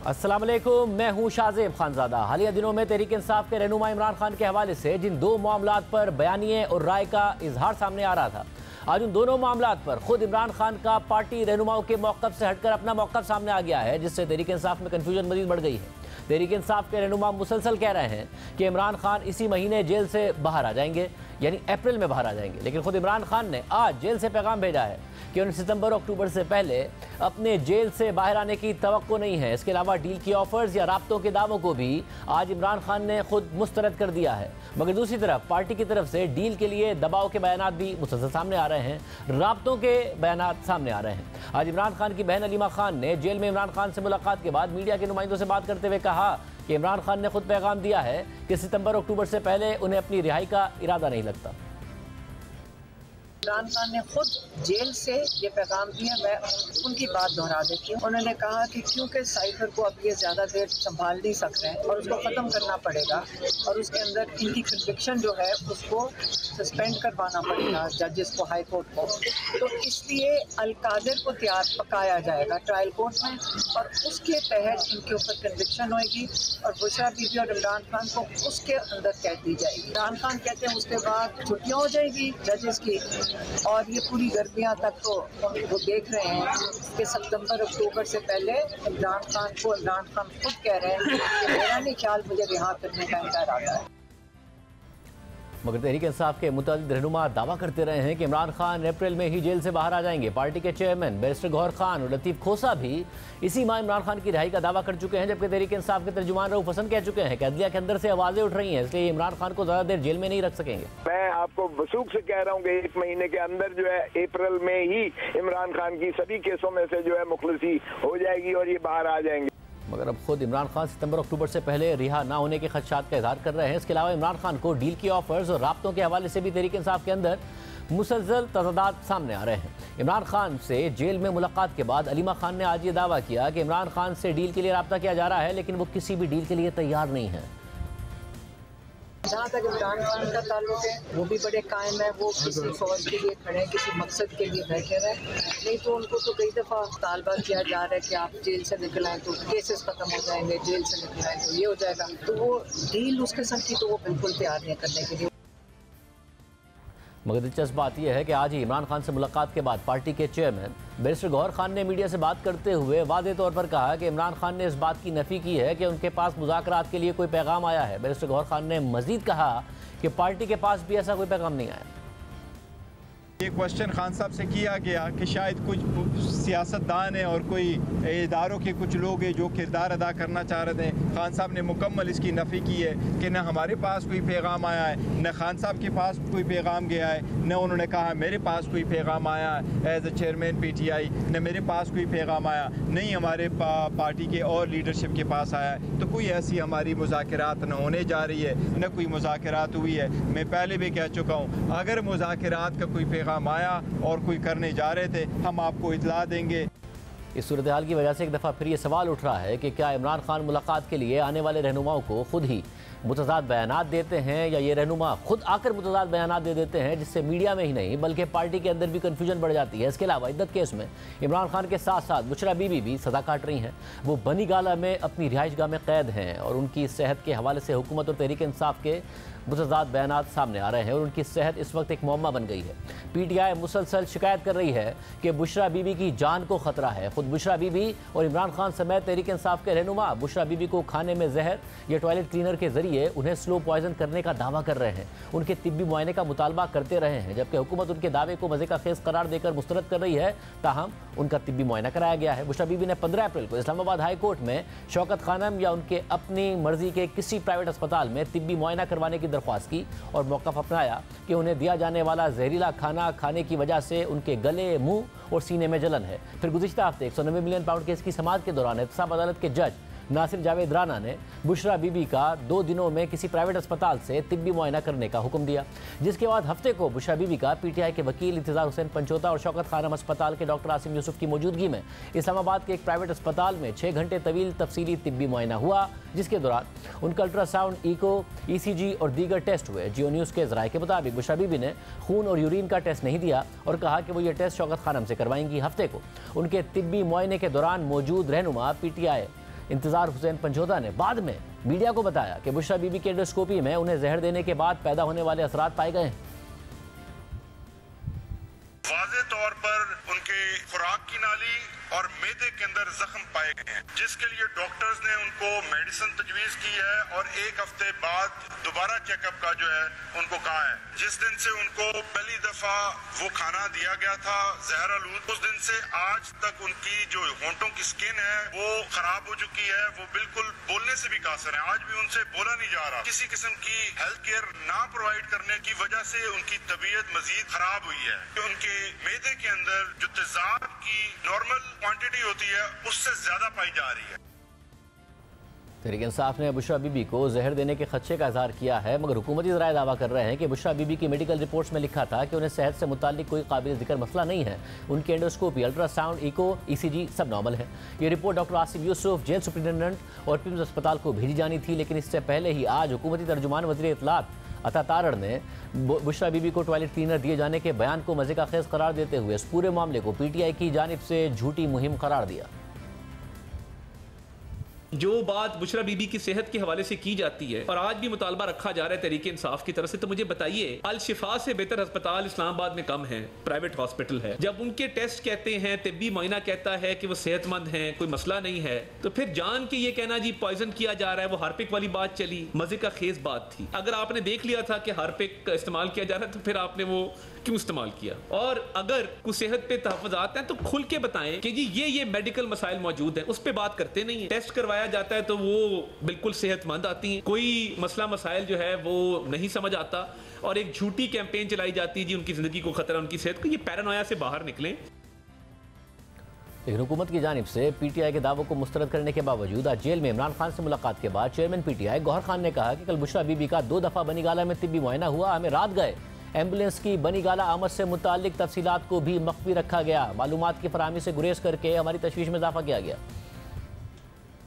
अस्सलाम वालेकुम, मैं हूं शाज़ेब खानज़ादा। हालिया दिनों में तहरीक इंसाफ के रहनुमा इमरान खान के हवाले से जिन दो मामलात पर बयानिए और राय का इजहार सामने आ रहा था, आज उन दोनों मामलात पर खुद इमरान खान का पार्टी रहनुमाओं के मौक़िफ़ से हटकर अपना मौक़िफ़ सामने आ गया है, जिससे तहरीक इंसाफ में कन्फ्यूजन मज़ीद बढ़ गई है। तहरीक इंसाफ के रहनुमा मुसलसल कह रहे हैं कि इमरान खान इसी महीने जेल से बाहर आ जाएंगे, यानी अप्रैल में बाहर आ जाएंगे, लेकिन खुद इमरान खान ने आज जेल से पैगाम भेजा है कि उन्हें सितंबर अक्टूबर से पहले अपने जेल से बाहर आने की तवक्को नहीं है। इसके अलावा डील की ऑफर्स या राब्तों के दावों को भी आज इमरान खान ने खुद मुस्तरद कर दिया है। मगर दूसरी तरफ पार्टी की तरफ से डील के लिए दबाव के बयानात भी मुसलसल सामने आ रहे हैं, राब्तों के बयानात सामने आ रहे हैं। आज इमरान खान की बहन अलीमा खान ने जेल में इमरान खान से मुलाकात के बाद मीडिया के नुमाइंदों से बात करते हुए कहा कि इमरान खान ने खुद पैगाम दिया है कि सितंबर अक्टूबर से पहले उन्हें अपनी रिहाई का इरादा नहीं लगता। इमरान खान ने खुद जेल से ये पैगाम दिया। मैं उनकी बात दोहरा देती हूँ। उन्होंने कहा कि क्योंकि साइफर को अब ये ज़्यादा देर संभाल नहीं सक रहे हैं और उसको ख़त्म करना पड़ेगा और उसके अंदर इनकी कन्विक्शन जो है उसको सस्पेंड करवाना पड़ेगा जजेस को, हाई कोर्ट को, तो इसलिए अलकादिर को तैयार पकाया जाएगा ट्रायल कोर्ट में और उसके तहत इनके ऊपर कन्विक्शन होएगी और बुशरा बीबी और इमरान खान को उसके अंदर कैद दी जाएगी। इमरान खान कहते हैं उसके बाद छुट्टियाँ हो जाएगी जजेस की और ये पूरी गर्मियाँ तक तो वो देख रहे हैं कि सितंबर अक्टूबर से पहले इमरान खान खुद कह रहे हैं कि मेरा नहीं ख्याल मुझे रिहा करने का इनका इरादा है। मगर तहरीक इंसाफ के मुतअद्दिद रहनुमा दावा करते रहे हैं कि इमरान खान अप्रैल में ही जेल से बाहर आ जाएंगे। पार्टी के चेयरमैन बैरिस्टर गौहर खान और लतीफ़ खोसा भी इसी माह इमरान खान की रिहाई का दावा कर चुके हैं, जबकि तहरीक इंसाफ के तर्जुमान रऊफ हसन कह चुके हैं कि अदलिया के अंदर से आवाज़ें उठ रही हैं, इसलिए इमरान खान को ज़्यादा देर जेल में नहीं रख सकेंगे। मैं आपको वसूख से कह रहा हूँ कि 1 महीने के अंदर जो है अप्रैल में ही इमरान खान की सभी केसों में से जो है मुखलसी हो जाएगी और ये बाहर आ जाएंगे। मगर अब खुद इमरान खान सितंबर अक्टूबर से पहले रिहा ना होने के खदशात का इजहार कर रहे हैं। इसके अलावा इमरान खान को डील की ऑफर्स और राब्तों के हवाले से भी तहरीक इंसाफ के अंदर मुसलसल तजादात सामने आ रहे हैं। इमरान खान से जेल में मुलाकात के बाद अलीमा खान ने आज ये दावा किया कि इमरान खान से डील के लिए रब्ता किया जा रहा है, लेकिन वो किसी भी डील के लिए तैयार नहीं है। जहाँ तक इमरान खान का ताल्लुक है वो भी बड़े कायम है, वो किसी फौज के लिए खड़े हैं, किसी मकसद के लिए बैठे हैं। नहीं तो उनको तो कई दफ़ा तालबा किया जा रहा है कि आप जेल से निकल आए तो केसेस ख़त्म हो जाएंगे, जेल से निकल आए तो ये हो जाएगा। तो वो डील उस किस्म की तो वो बिल्कुल तैयार नहीं करने के लिए। मगर दिलचस्प बात यह है कि आज ही इमरान खान से मुलाकात के बाद पार्टी के चेयरमैन बैरिस्टर गौहर खान ने मीडिया से बात करते हुए वाज़ेह तौर पर कहा कि इमरान खान ने इस बात की नफ़ी की है कि उनके पास मुज़ाकरात के लिए कोई पैगाम आया है। बैरिस्टर गौहर खान ने मज़ीद कहा कि पार्टी के पास भी ऐसा कोई पैगाम नहीं आया। ये क्वेश्चन खान साहब से किया गया कि शायद कुछ सियासतदान हैं और कोई इदारों के कुछ लोग हैं जो किरदार अदा करना चाह रहे थे। खान साहब ने मुकम्मल इसकी नफ़ी की है कि न हमारे पास कोई पैगाम आया है, न खान साहब के पास कोई पैगाम गया है, न उन्होंने कहा मेरे पास कोई पैगाम आया एज ए चेयरमैन PTI, न मेरे पास कोई पैगाम आया, नहीं हमारे पार्टी के और लीडरशिप के पास आया है। तो कोई ऐसी हमारी मुज़ाकरात न होने जा रही है, न कोई मुज़ाकरात हुई है। मैं पहले भी कह चुका हूँ, अगर मुज़ाकरात का कोई पैगाम आया और कोई करने जा रहे थे हम आपको इतला देंगे। इस सूरत हाल की वजह से एक दफ़ा फिर ये सवाल उठ रहा है कि क्या इमरान खान मुलाकात के लिए आने वाले रहनुमाओं को खुद ही मुतज़ाद बयानात देते हैं या ये रहनुमा खुद आकर मुतज़ाद बयानात दे देते हैं, जिससे मीडिया में ही नहीं बल्कि पार्टी के अंदर भी कन्फ्यूजन बढ़ जाती है। इसके अलावा इद्दत केस में इमरान खान के साथ साथ बुशरा बीबी भी सज़ा काट रही हैं। वो बनी गाला में अपनी रिहाइशगाह में कैद हैं और उनकी सेहत के हवाले से हुकूमत और तहरीक इंसाफ के मुतज़ाद बयानात सामने आ रहे हैं और उनकी सेहत इस वक्त एक मुअम्मा बन गई है। PTI मुसलसल शिकायत कर रही है कि बुशरा बीबी की जान को ख़तरा है। खुद बुशरा बीबी और इमरान खान समेत तहरीक इंसाफ के रहनुमा बुशरा बीबी को खाने में जहर या टॉयलेट क्लीनर के जरिए उन्हें स्लो पॉइजन करने का दावा कर रहे हैं। उनके तिब्बी मुआयने का मुतालबा करते रहे हैं, जबकि हुकूमत उनके दावे को मज़े का खेस करार देकर मुस्तरद कर रही है। ताहम उनका तिब्बी मुआयना कराया गया है। बुशरा बीबी ने 15 अप्रैल को इस्लामाबाद हाई कोर्ट में शौकत खानम या उनके अपनी मर्जी के किसी प्राइवेट अस्पताल में तिब्बी मुआयना करवाने की दरख्वास्त की और मौक़िफ़ अपनाया कि उन्हें दिया जाने वाला जहरीला खाना खाने की वजह से उनके गले, मुंह और सीने में जलन है। फिर गुज़िश्ता हफ्ते 190 मिलियन पाउंड केस की समाअत के दौरान एहतसाब अदालत के जज नासिर जावेद राना ने बुशरा बीबी का 2 दिनों में किसी प्राइवेट अस्पताल से तिब्बी मुआयना करने का हुक्म दिया, जिसके बाद हफ्ते को बुशरा बीबी का PTI के वकील इंतजार हुसैन पंचोता और शौकत खानम अस्पताल के डॉक्टर आसिम यूसुफ की मौजूदगी में इस्लामाबाद के एक प्राइवेट अस्पताल में 6 घंटे तवील तफसीली तिब्बी मुआयना हुआ, जिसके दौरान उनका अल्ट्रासाउंड, इको, ECG और दीगर टेस्ट हुए। जियो न्यूज़ के ज़राए के मुताबिक बुशरा बीबी ने खून और यूरिन का टेस्ट नहीं दिया और कहा कि वो ये टेस्ट शौकत खानम से करवाएंगी। हफ्ते को उनके तिब्बी मुआयने के दौरान मौजूद रहनुमा PTI इंतजार हुसैन पंजोदा ने बाद में मीडिया को बताया कि बुशरा बीबी की एंडोस्कोपी में उन्हें जहर देने के बाद पैदा होने वाले असरात पाए गए हैं। वाज़े तौर पर उनके खुराक की नाली और मैदे के अंदर जख्म पाए गए हैं, जिसके लिए डॉक्टर्स ने उनको मेडिसिन तजवीज़ की है और 1 हफ्ते बाद दोबारा चेकअप का जो है उनको कहा है। जिस दिन से उनको पहली दफा वो खाना दिया गया था जहर आलूद, उस दिन से आज तक उनकी जो होंठों की स्किन है वो खराब हो चुकी है, वो बिल्कुल बोलने से भी कासर है। आज भी उनसे बोला नहीं जा रहा। किसी किस्म की हेल्थ केयर ना प्रोवाइड करने की वजह से उनकी तबीयत मजीद खराब हुई है। उनके मैदे के अंदर जो तेजाब की नॉर्मल क्वांटिटी होती है उससे ज्यादा पाई जा रही है। तहरीक इंसाफ ने बुशरा बीबी को जहर देने के खदशे का इजहार किया है, मगर हुकूमती ज़राए दावा कर रहे हैं कि बुशरा बीबी की मेडिकल रिपोर्ट्स में लिखा था कि उन्हें सेहत से मुताल्लिक कोई काबिल जिक्र मसला नहीं है। उनकी एंडोस्कोपी, अल्ट्रासाउंड, इको, ECG सब नॉर्मल है। ये report doctor Asif Yusuf, jail superintendent और पिम्स अस्पताल को भेजी जानी थी, लेकिन इससे पहले ही आज हुकूमती तर्जुमान वज़ीर इत्तलात अता तारड़ ने बुशरा बीबी को टॉयलेट क्लीनर दिए जाने के बयान को मज़े का खेज करार देते हुए इस पूरे मामले को PTI की जानिब से झूठी मुहिम करार दिया। जो बात बुशरा बीबी की सेहत के हवाले से की जाती है और आज भी मुतालबा रखा जा रहा है तहरीक इंसाफ की तरफ से, तो मुझे बताइए, अल शिफा से बेहतर अस्पताल इस्लामाबाद में कम है, प्राइवेट हॉस्पिटल है। जब उनके टेस्ट कहते हैं, तिब्बी मुआयना कहता है कि वो सेहतमंद हैं, कोई मसला नहीं है, तो फिर जान के ये कहना जी पॉइजन किया जा रहा है, वो हार्पिक वाली बात चली, मजे का खेज बात थी। अगर आपने देख लिया था कि हार्पिक का इस्तेमाल किया जा रहा है तो फिर आपने वो क्यों इस्तेमाल किया? और अगर कुछ सेहत पे तहफ़्फ़ुज़ात हैं तो खुल के बताएं कि जी ये मेडिकल मसाइल मौजूद हैं, उस पर बात करते नहीं है। टेस्ट करवाया जाता है तो वो बिल्कुल सेहतमंद आती हैं, कोई मसला मसाइल जो है वो नहीं समझ आता और एक झूठी कैंपेन चलाई जाती है जी उनकी ज़िंदगी को खतरा, उनकी सेहत को। ये पैरानोया से बाहर निकलें। लेकिन हुकूमत की जानिब से PTI के दावों को मुस्तरद करने के बावजूद आज जेल में इमरान खान से मुलाकात के बाद चेयरमैन PTI गौहर खान ने कहा कि कल बुशरा बीबी का 2 दफ़ा बनीगाला में तिब्बी मुआयना हुआ, हमें रात गए। एम्बुलेंस की बनीगाला आमद से मुताल्लिक तफसीलात को भी मख्फी रखा गया। मालूमात की फराहमी से गुरेज करके हमारी तशवीश में इजाफा किया गया।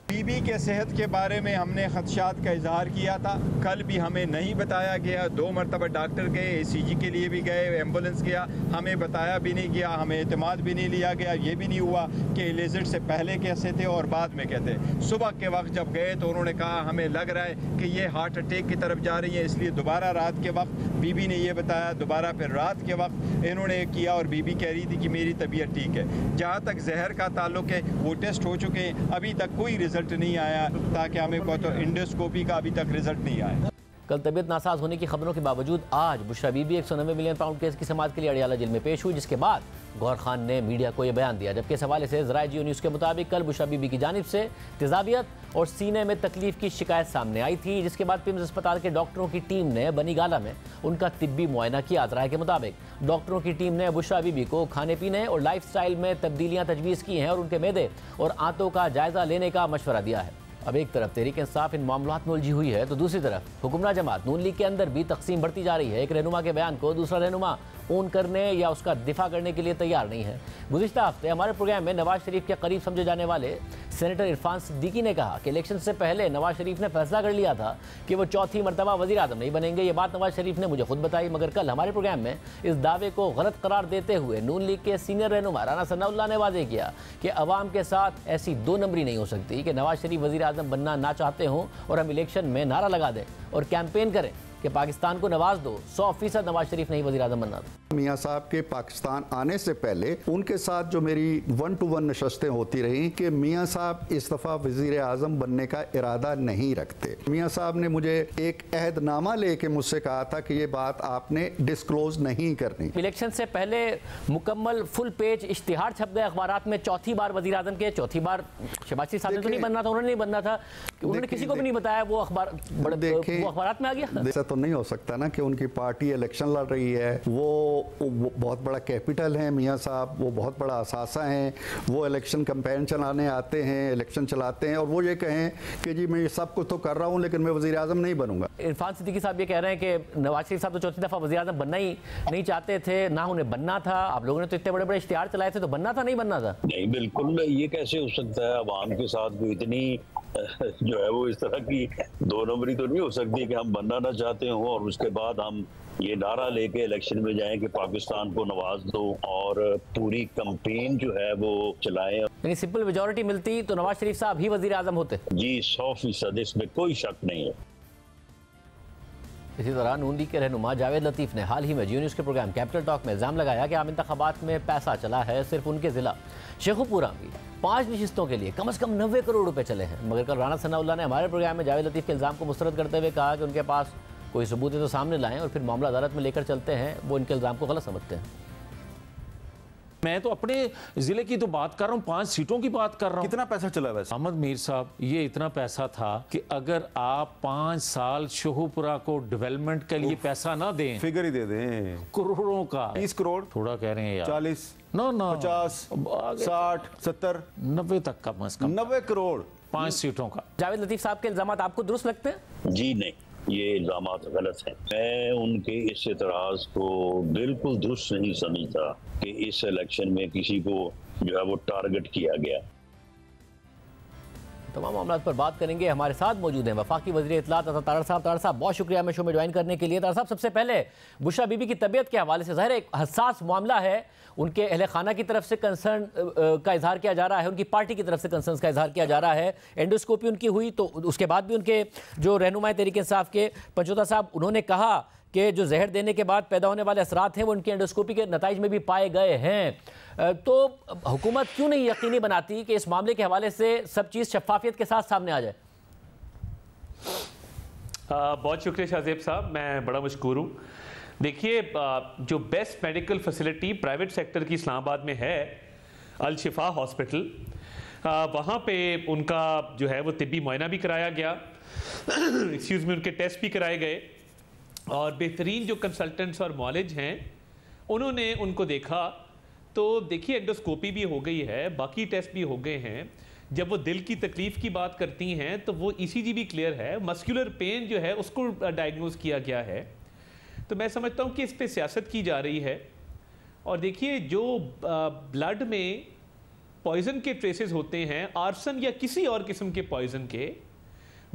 बीबी के सेहत के बारे में हमने खदशात का इजहार किया था, कल भी हमें नहीं बताया गया। 2 मरतबा डॉक्टर गए, ECG के लिए भी गए, एम्बुलेंस गया, हमें बताया भी नहीं गया, हमें एतमाद भी नहीं लिया गया। ये भी नहीं हुआ कि इलिजिट से पहले कैसे थे और बाद में कहते। सुबह के वक्त जब गए तो उन्होंने कहा हमें लग रहा है कि ये हार्ट अटैक की तरफ जा रही है, इसलिए दोबारा रात के वक्त बीबी ने ये बताया, दोबारा फिर रात के वक्त इन्होंने किया और बीबी कह रही थी कि मेरी तबीयत ठीक है। जहाँ तक जहर का ताल्लुक है वो टेस्ट हो चुके हैं, अभी तक कोई रिजल्ट नहीं आया, ताकि हमें को तो एंडोस्कोपी का अभी तक रिजल्ट नहीं आया। कल तबीयत नासाज होने की खबरों के बावजूद आज Bushra Bibi 190 million pound case की समाअत के लिए अडियाला जेल में पेश हुई, जिसके बाद गौहर खान ने मीडिया को यह बयान दिया। जबकि इस हवाले से ज़राए जियो न्यूज़ के मुताबिक कल बुशरा बीबी की जानिब से तेजाबियत और सीने में तकलीफ की शिकायत सामने आई थी, जिसके बाद पिम्स अस्पताल के डॉक्टरों की टीम ने बनीगाला में उनका तिब्बी मुआयना किया। ज़राए के मुताबिक डॉक्टरों की टीम ने बुशरा बीबी को खाने पीने और लाइफ स्टाइल में तब्दीलियाँ तजवीज़ की हैं और उनके मैदे और आंतों का जायज़ा लेने का मशवरा दिया है। अब एक तरफ तहरीक इंसाफ इन मामलात में उलझी हुई है तो दूसरी तरफ हुक्मरान जमात नून लीग के अंदर भी तकसीम बढ़ती जा रही है। एक रहनुमा के बयान को दूसरा रहनुमा ओन करने या उसका दिफा करने के लिए तैयार नहीं है। गुज़िश्ता हफ्ते हमारे प्रोग्राम में नवाज शरीफ के करीब समझे जाने वाले सेनेटर इरफान सिद्दीकी ने कहा कि इलेक्शन से पहले नवाज शरीफ ने फैसला कर लिया था कि वो चौथी मरतबा वज़ीर आज़म नहीं बनेंगे। ये बात नवाज शरीफ ने मुझे खुद बताई, मगर कल हमारे प्रोग्राम में इस दावे को गलत करार देते हुए नून लीग के सीनियर रहनुमा राना सनाउल्लाह ने वाज़ेह किया कि अवाम के साथ ऐसी 2 नंबरी नहीं हो सकती कि नवाज शरीफ वज़ीर आज़म बनना ना चाहते हों और हम इलेक्शन में नारा लगा दें और कैंपेन करें कि पाकिस्तान को नवाज दो, 100% नवाज शरीफ नहीं वज़ीर आज़म बनना था। मियाँ साहब के पाकिस्तान आने से पहले उनके साथ जो मेरी 1-to-1 नशस्तें होती रहीं कि मियाँ साहब इस दफ़ा वज़ीर आज़म बनने का इरादा नहीं रखते। मियाँ साहब ने मुझे एक अहदनामा लेके मुझसे कहा था कि ये बात आपने डिस्क्लोज नहीं करनी। इलेक्शन से पहले मुकम्मल फुल पेज इश्तिहार छप गए अखबारात में, चौथी बार वज़ीर आज़म के, चौथी बार शहबाज शरीफ साहब ने तो नहीं बनना था, उन्होंने नहीं बनना था, उन्होंने किसी को भी नहीं बताया, वो अखबार वो अखबारात में आ गया। ऐसा तो नहीं हो सकता ना कि उनकी पार्टी इलेक्शन लड़ रही है, वो बहुत बड़ा कैपिटल है मियाँ साहब, वो बहुत बड़ा असासा हैं, वो इलेक्शन कैंपेन चलाने आते हैं, इलेक्शन चलाते हैं और वो ये कहें कि जी मैं ये सब कुछ तो कर रहा हूँ लेकिन मैं वज़ीर आज़म नहीं बनूंगा। इरफान सिद्दीकी साहब ये कह रहे हैं कि नवाज शरीफ साहब तो चौथी दफ़ा वज़ीर आज़म बनना ही नहीं चाहते थे, ना उन्हें बनना था, आप लोगों ने तो इतने बड़े बड़े इश्तिहार चलाए थे, तो बनना था नहीं बनना था? नहीं, बिल्कुल ये कैसे हो सकता है। अवाम के साथ कोई इतनी जो है वो इस तरह की 2 नंबरी तो नहीं हो सकती कि हम बनना ना चाहते हो और उसके बाद हम ये नारा लेके इलेक्शन में जाएं कि पाकिस्तान को नवाज दो और पूरी कैंपेन जो है वो चलाएं। यानी सिंपल मेजॉरिटी मिलती तो नवाज शरीफ साहब ही वजीर आजम होते? जी 100%, इसमें कोई शक नहीं है। इसी दौरान नून लीग के रहनुमा जावेद लतीफ ने हाल ही में जियो न्यूज़ के प्रोग्राम कैपिटल टॉक में इल्ज़ाम लगाया कि आम इंतखाबात में पैसा चला है सिर्फ उनके ज़िला शेखुपुरा में 5 नशिस्तों के लिए कम से कम 90 करोड़ रुपए चले हैं। मगर कल राना सनाउल्लाह ने हमारे प्रोग्राम में जावेद लतीफ के इल्ज़ाम को मुस्तरद करते हुए कहा कि उनके पास कोई सबूत है तो सामने लाएं और फिर मामला अदालत में लेकर चलते हैं। वो इनके इल्ज़ाम को गलत समझते हैं। मैं तो अपने जिले की तो बात कर रहा हूँ, 5 सीटों की बात कर रहा हूँ। कितना पैसा चला वैसे? अहमद मीर साहब, ये इतना पैसा था कि अगर आप 5 साल शेखुपुरा को डेवलपमेंट के लिए पैसा ना दें, फिगर ही दे दें, करोड़ों का 30 करोड़ थोड़ा कह रहे हैं यार, 40 ना 50 60 70 90 तक कम से कम 90 करोड़ 5 सीटों का। जावेद लतीफ साहब के इल्जाम आपको दुरुस्त लगते हैं? जी नहीं, ये इल्जाम गलत हैं। मैं उनके इस एतराज को बिल्कुल दुरुस्त नहीं समझता कि इस इलेक्शन में किसी को जो है वो टारगेट किया गया। तमाम मामलों पर बात करेंगे। हमारे साथ मौजूद हैं वफाकी वज़ीर इत्तलात तारड़ साहब। तारड़ साहब, बहुत शुक्रिया हमें शो में ज्वाइन करने के लिए। तारड़ साहब, सबसे पहले बुशरा बीबी की तबीयत के हवाले से ज़ाहिर एक हसास मामला है, उनके अहले खाना की तरफ से कंसर्न का इजहार किया जा रहा है, उनकी पार्टी की तरफ से कंसर्न का इजहार किया जा रहा है। एंडोस्कोपी उनकी हुई तो उसके बाद भी उनके जो रहनुमाए तहरीक इंसाफ के पंचोता साहब, उन्होंने कहा कि जो जहर देने के बाद पैदा होने वाले असरात हैं वो उनकी एंडोस्कोपी के नताइज में भी पाए गए हैं। तो हुकूमत क्यों नहीं यकीनी बनाती कि इस मामले के हवाले से सब चीज़ शफाफियत के साथ सामने आ जाए? बहुत शुक्रिया शाहजेब साहब, मैं बड़ा मशकूर हूँ। देखिए, जो best medical facility private sector की इस्लामाबाद में है, अल शिफा हॉस्पिटल, वहाँ पे उनका जो है वो तिब्बी मुआयना भी कराया गया एक्सक्यूज़ में, उनके टेस्ट भी कराए गए और बेहतरीन जो कंसल्टेंट्स और मॉलेज हैं उन्होंने उनको देखा। तो देखिए, एंडोस्कोपी भी हो गई है, बाकी टेस्ट भी हो गए हैं। जब वो दिल की तकलीफ़ की बात करती हैं तो वो ECG भी क्लियर है, मस्कुलर पेन जो है उसको डायग्नोज किया गया है। तो मैं समझता हूँ कि इस पे सियासत की जा रही है। और देखिए, जो ब्लड में पॉइज़न के ट्रेसेस होते हैं, आर्सन या किसी और किस्म के पॉइज़न के,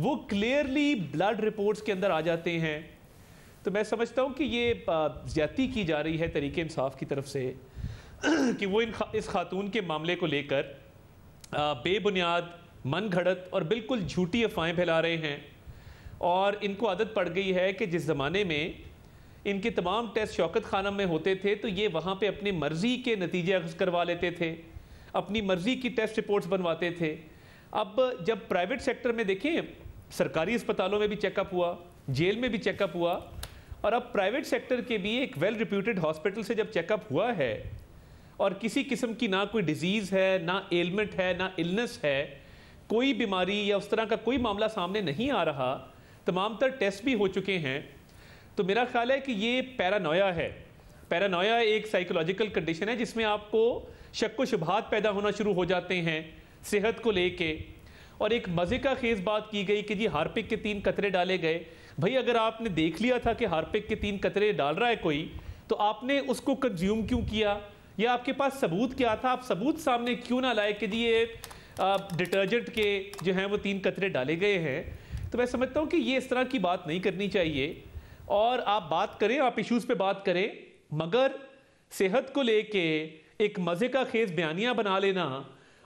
वो क्लियरली ब्लड रिपोर्ट्स के अंदर आ जाते हैं। तो मैं समझता हूँ कि ये ज़्यादती की जा रही है तहरीक इंसाफ की तरफ से कि वो इस खातून के मामले को लेकर बेबुनियाद, मन घड़त और बिल्कुल झूठी अफवाहें फैला रहे हैं। और इनको आदत पड़ गई है कि जिस ज़माने में इनके तमाम टेस्ट शौकत खानम में होते थे तो ये वहाँ पे अपनी मर्ज़ी के नतीजे अख्ज़ करवा लेते थे, अपनी मर्ज़ी की टेस्ट रिपोर्ट्स बनवाते थे। अब जब प्राइवेट सेक्टर में देखें, सरकारी अस्पतालों में भी चेकअप हुआ, जेल में भी चेकअप हुआ, और अब प्राइवेट सेक्टर के भी एक वेल रिप्यूटेड हॉस्पिटल से जब चेकअप हुआ है और किसी किस्म की ना कोई डिजीज़ है, ना एलमेंट है, ना इलनेस है, कोई बीमारी या उस तरह का कोई मामला सामने नहीं आ रहा, तमाम तर टेस्ट भी हो चुके हैं, तो मेरा ख्याल है कि ये पैरानोया है। पैरानोया एक साइकोलॉजिकल कंडीशन है जिसमें आपको शक व शुबहात पैदा होना शुरू हो जाते हैं सेहत को लेके। और एक मज़े का खेज़ बात की गई कि जी हार्पिक के 3 कतरे डाले गए। भाई, अगर आपने देख लिया था कि हार्पिक के 3 कतरे डाल रहा है कोई, तो आपने उसको कंज्यूम क्यों किया, या आपके पास सबूत क्या था? आप सबूत सामने क्यों ना लाए कि जी ये डिटर्जेंट के जो हैं वो 3 कतरे डाले गए हैं? तो मैं समझता हूँ कि ये इस तरह की बात नहीं करनी चाहिए। और आप बात करें, आप इश्यूज़ पे बात करें, मगर सेहत को लेके एक मज़े का खेज़ बयानियाँ बना लेना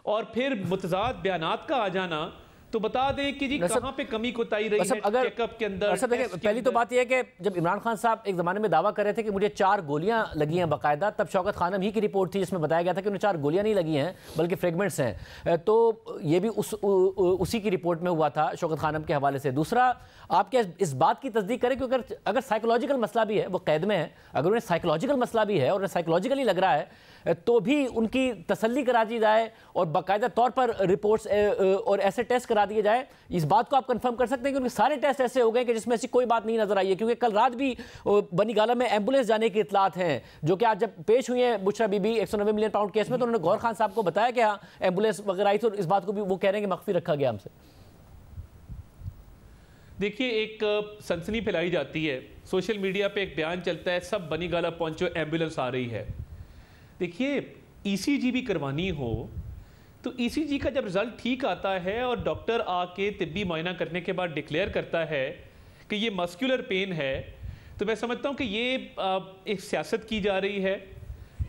और फिर मुतज़ाद बयानात का आ जाना, तो बता दें कि जी कहाँ पे कमी कोताही रही है चेकअप के अंदर। देखिए, पहली तो बात यह है कि जब इमरान खान साहब एक ज़माने में दावा कर रहे थे कि मुझे 4 गोलियां लगी हैं बाकायदा, तब शौकत खानम ही की रिपोर्ट थी जिसमें बताया गया था कि उन्हें 4 गोलियां नहीं लगी हैं बल्कि फ्रेगमेंट्स हैं। तो ये भी उसी की रिपोर्ट में हुआ था शौकत खानम के हवाले से। दूसरा, आप क्या इस बात की तस्दीक करें कि अगर साइकोलॉजिकल मसला भी है, वो कैद में है, अगर उन्हें साइकोलॉजिकल मसला भी है और उन्हें साइकोलॉजिकली लग रहा है तो भी उनकी तसल्ली करा दी जाए और बाकायदा तौर पर रिपोर्ट्स और ऐसे टेस्ट करा दिए जाए? इस बात को आप कंफर्म कर सकते हैं कि उनके सारे टेस्ट ऐसे हो गए कि जिसमें ऐसी कोई बात नहीं नजर आई है? क्योंकि कल रात भी बनीगाला में एम्बुलेंस जाने की इतलात हैं, जो कि आज जब पेश हुई है Bushra Bibi 190 million pound case में, तो उन्होंने गौर खान साहब को बताया कि हाँ एम्बुलेंस वगैरह आई थी, और इस बात को भी वो कह रहे हैं कि मख्फी रखा गया हमसे। देखिए, एक सनसनी फैलाई जाती है, सोशल मीडिया पे एक बयान चलता है, सब बनीगाला पहुंचो एम्बुलेंस आ रही है। देखिए, ECG भी करवानी हो तो ईसीजी का जब रिजल्ट ठीक आता है और डॉक्टर आके तिब्बी मुआयना करने के बाद डिक्लेयर करता है कि ये मस्कुलर पेन है, तो मैं समझता हूँ कि ये एक सियासत की जा रही है।